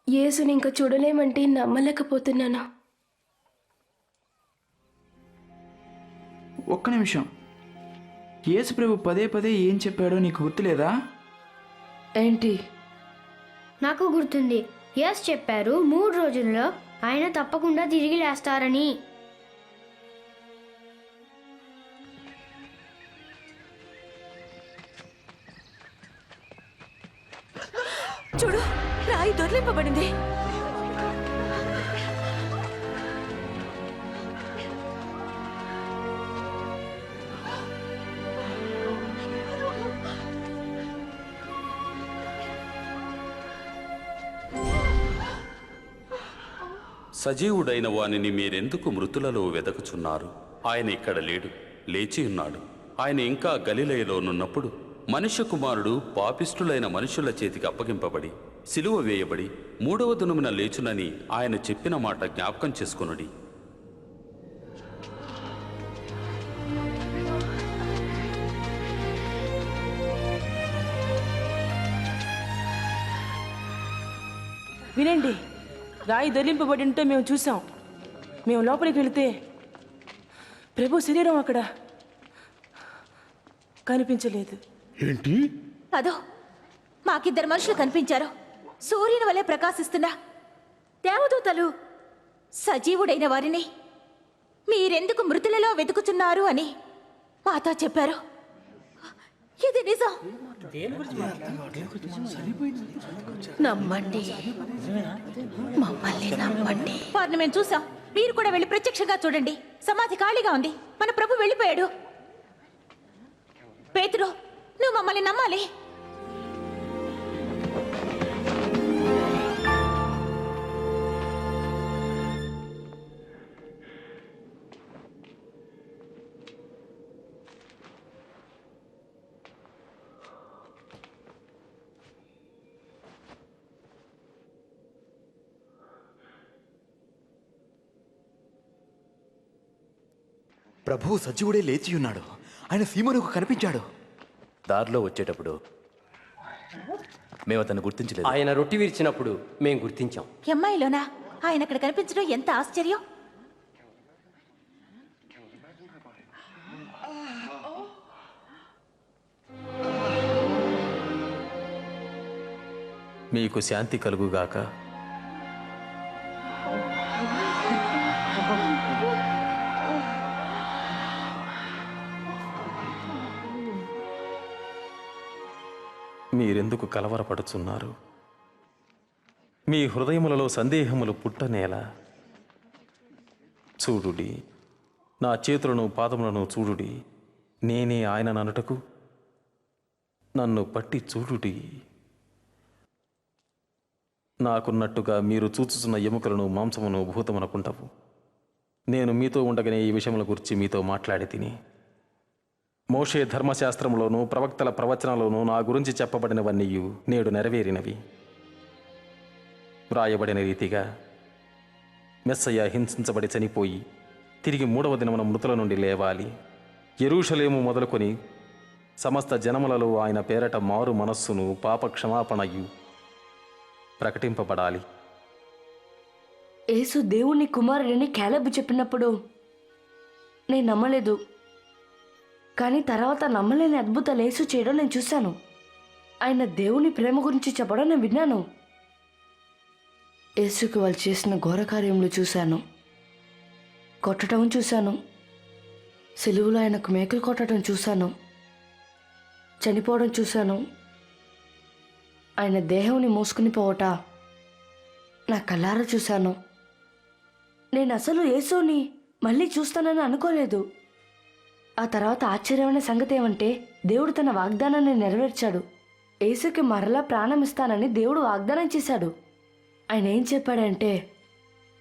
యేసుని ఇంకా చూడలేమంటే నమ్మలేకపోతున్నాను. ఒక్క నిమిషం. యేసు ప్రభు పదే పదే ఏం చెప్పాడో నీకు గుర్తులేదా? ఏంటి? నాకు గుర్తుంది. యేసు చెప్పారు 3 రోజుల్లో ఆయన తప్పకుండా తిరిగి లేస్తారని. చూడు, రాయి దొర్లింపబడింది. సజీవుడైన వానిని మీరెందుకు మృతులలో వెదకుచున్నారు? ఆయన ఇక్కడ లేడు, లేచి ఉన్నాడు. ఆయన ఇంకా గలిలయలోనున్నప్పుడు మనుష్య కుమారుడు పాపిష్టులైన మనుషుల చేతికి అప్పగింపబడి సిలువ వేయబడి 3వ దినమున లేచునని ఆయన చెప్పిన మాట జ్ఞాపకం చేసుకొనుడి. వినండి, రాయి దొర్లింపబడి ఉంటే మేము చూసాం. మేము లోపలికి వెళితే ప్రభు శరీరం అక్కడ కనిపించలేదు. ఏంటి? అదో, మాకిద్దరు మనుషులు కనిపించారు. సూర్యుని వలె ప్రకాశిస్తున్నా దేవదూతలు. సజీవుడైన వారిని మీరెందుకు మృతులలో వెతుకుతున్నారు అని మాతో చెప్పారు. ఇది నిజం. నమ్మండి, మమ్మల్ని నమ్మండి. వారిని మేము చూసాం. మీరు కూడా వెళ్ళి ప్రత్యక్షంగా చూడండి. సమాధి ఖాళీగా ఉంది. మన ప్రభు వెళ్ళిపోయాడు. పేతురు, నువ్వు మమ్మల్ని నమ్మాలి. ప్రభువు సజీవుడే లేచి ఉన్నాడు. ఆయన సీమోనుకు కనిపించాడు. దారిలో వచ్చేటప్పుడు మేము అతను గుర్తించలేదు. ఆయన రొట్టి విరిచినప్పుడు మేము గుర్తించాం. ఎమ్మాయిలోనా ఆయన అక్కడ కనిపించడం ఎంత ఆశ్చర్యం. మీకు శాంతి కలుగుగాక. మీరెందుకు కలవరపడుచున్నారు? మీ హృదయములలో సందేహములు పుట్టనేలా? చూడుడి, నా చేతులను పాదములను చూడుడి. నేనే ఆయన ననుటకు నన్ను పట్టి చూడుడి. నాకున్నట్టుగా మీరు చూచుచున్న ఎముకలను మాంసమును భూతమునకుంటవు. నేను మీతో ఉండగానే ఈ విషయముల గురించి మీతో మాట్లాడి తిని. మోషే ధర్మశాస్త్రంలోనూ ప్రవక్తల ప్రవచనాల్లోనూ నా గురించి చెప్పబడినవన్నీ నేడు నెరవేరినవి. వ్రాయబడిన రీతిగా మెస్సయ్య హింసించబడి చనిపోయి తిరిగి 3వ దినమున మృతుల నుండి లేవాలి. యెరూషలేము మొదలుకొని సమస్త జనములలో ఆయన పేరట మారు మనస్సును పాప క్షమాపణయు ప్రకటింపబడాలి. యేసు దేవుని కుమారుడని క్యాలెబ్ చెప్పినప్పుడు నేను నమ్మలేదు. కానీ తర్వాత నమ్మలేని అద్భుతాలు యేసు చేయడం నేను చూశాను. ఆయన దేవుని ప్రేమ గురించి చెప్పడం నేను విన్నాను. యేసుకి వాళ్ళు చేసిన ఘోర కార్యములు చూశాను. కొట్టడం చూశాను. సిలువలో ఆయనకు మేకులు కొట్టడం చూశాను. చనిపోవడం చూశాను. ఆయన దేహంని మోసుకుని పోవట నా కళ్ళారా చూశాను. నేను అసలు యేసుని మళ్ళీ చూస్తానని అనుకోలేదు. ఆ తర్వాత ఆశ్చర్యమైన సంగతి ఏమంటే దేవుడు తన వాగ్దానాన్ని నెరవేర్చాడు. యేసుకి మరలా ప్రాణం ఇస్తానని దేవుడు వాగ్దానం చేశాడు. ఆయన ఏం చెప్పాడంటే,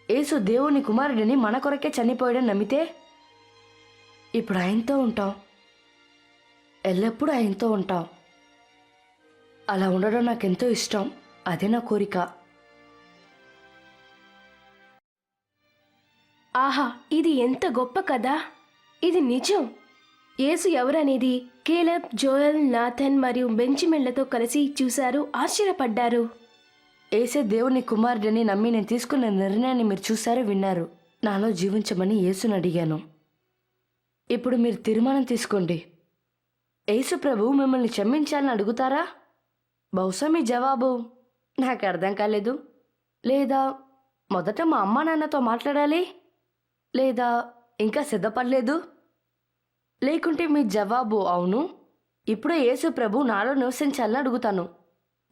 యేసు దేవుని కుమారుడిని మన కొరకే చనిపోయాడని నమ్మితే ఇప్పుడు ఆయనతో ఉంటాం, ఎల్లప్పుడూ ఆయనతో ఉంటాం. అలా ఉండడం నాకెంతో ఇష్టం. అదే నా కోరిక. ఆహా, ఇది ఎంత గొప్ప కథ! ఇది నిజం. యేసు ఎవరనేది కేలబ్, జోయల్, నాథన్ మరియు బెంజమిన్లతో కలిసి చూశారు, ఆశ్చర్యపడ్డారు. యేసే దేవుని కుమారుడిని నమ్మి నేను తీసుకున్న నిర్ణయాన్ని మీరు చూశారు, విన్నారు. నాలో జీవించమని యేసుని అడిగాను. ఇప్పుడు మీరు తీర్మానం తీసుకోండి. యేసు ప్రభు మిమ్మల్ని క్షమించాలని అడుగుతారా? బహుశా మీ జవాబు నాకు అర్థం కాలేదు, లేదా మొదట మా అమ్మా నాన్నతో మాట్లాడాలి, లేదా ఇంకా సిద్ధపడలేదు, లేకుంటే మీ జవాబు అవును, ఇప్పుడే యేసు ప్రభు నాలో నివసించాలని అడుగుతాను.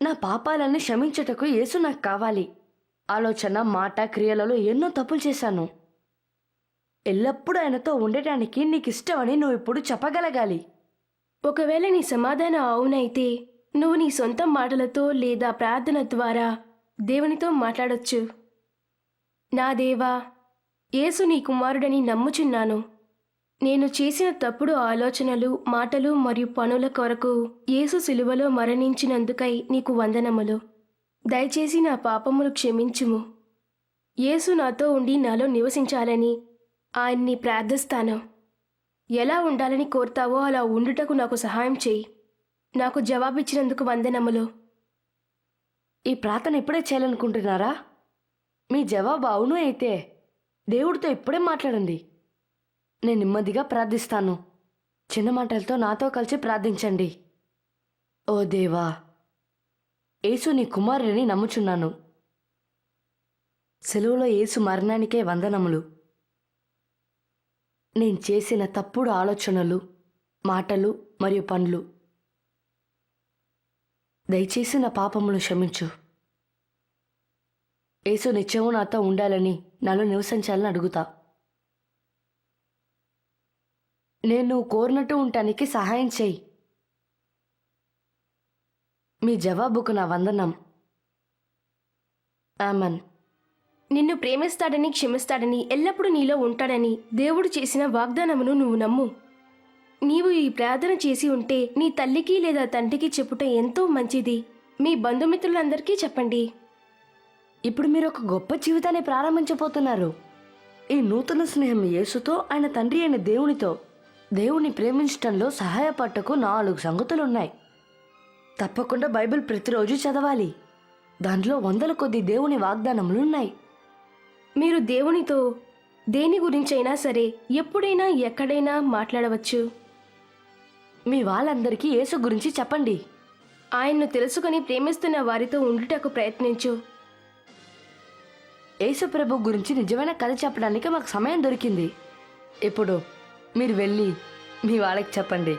నా పాపాలన్నీ క్షమించుటకు యేసు నాకు కావాలి. ఆలోచన, మాట, క్రియలలో ఎన్నో తప్పులు చేశాను. ఎల్లప్పుడూ ఆయనతో ఉండటానికి నీకు ఇష్టమని నువ్వు ఇప్పుడు చెప్పగలగాలి. ఒకవేళ నీ సమాధానం అవునైతే నువ్వు నీ సొంత మాటలతో లేదా ప్రార్థన ద్వారా దేవునితో మాట్లాడొచ్చు. నా దేవా, యేసు నీ కుమారుడని నమ్ముచున్నాను. నేను చేసిన తప్పుడు ఆలోచనలు, మాటలు మరియు పనుల కొరకు యేసు సిలువలో మరణించినందుకై నీకు వందనములు. దయచేసి నా పాపములు క్షమించుము. యేసు నాతో ఉండి నాలో నివసించాలని ఆయన్ని ప్రార్థిస్తాను. ఎలా ఉండాలని కోరుతావో అలా ఉండుటకు నాకు సహాయం చేయి. నాకు జవాబిచ్చినందుకు వందనములు. ఈ ప్రార్థన ఇప్పుడే చేయాలనుకుంటున్నారా? మీ జవాబు అవును అయితే దేవుడితో ఇప్పుడే మాట్లాడండి. నేను నెమ్మదిగా ప్రార్థిస్తాను. చిన్న మాటలతో నాతో కలిసి ప్రార్థించండి. ఓ దేవా, యేసు నీ కుమారుడిని నమ్ముచున్నాను. సెలవులో యేసు మరణానికే వందనములు. నేను చేసిన తప్పుడు ఆలోచనలు, మాటలు మరియు పనులు దయచేసి నా పాపములు క్షమించు. యేసు నిత్యము నాతో ఉండాలని, నాలో నివసించాలని అడుగుతా. నేను కోరినట్టు ఉండటానికి సహాయం చేయి. మీ జవాబుకు నా వందనం. ఆమన్. నిన్ను ప్రేమిస్తాడని, క్షమిస్తాడని, ఎల్లప్పుడూ నీలో ఉంటాడని దేవుడు చేసిన వాగ్దానమును నువ్వు నమ్ము. నీవు ఈ ప్రార్థన చేసి ఉంటే నీ తల్లికి లేదా తండ్రికి చెప్పుట ఎంతో మంచిది. మీ బంధుమిత్రులందరికీ చెప్పండి. ఇప్పుడు మీరు ఒక గొప్ప జీవితాన్ని ప్రారంభించబోతున్నారు. ఈ నూతన స్నేహం యేసుతో, ఆయన తండ్రి అయిన దేవునితో, దేవుని ప్రేమించటంలో సహాయపడటకు 4 సంగతులున్నాయి. తప్పకుండా బైబిల్ ప్రతిరోజు చదవాలి. దాంట్లో 100 కొద్ది దేవుని వాగ్దానములు ఉన్నాయి. మీరు దేవునితో దేని గురించైనా సరే ఎప్పుడైనా ఎక్కడైనా మాట్లాడవచ్చు. మీ వాళ్ళందరికీ యేసు గురించి చెప్పండి. ఆయన్ను తెలుసుకొని ప్రేమిస్తున్న వారితో ఉండుటకు ప్రయత్నించు. యేసు ప్రభు గురించి నిజమైన కథ చెప్పడానికి మాకు సమయం దొరికింది. ఇప్పుడు మీరు వెళ్ళి మీ వాళ్ళకి చెప్పండి.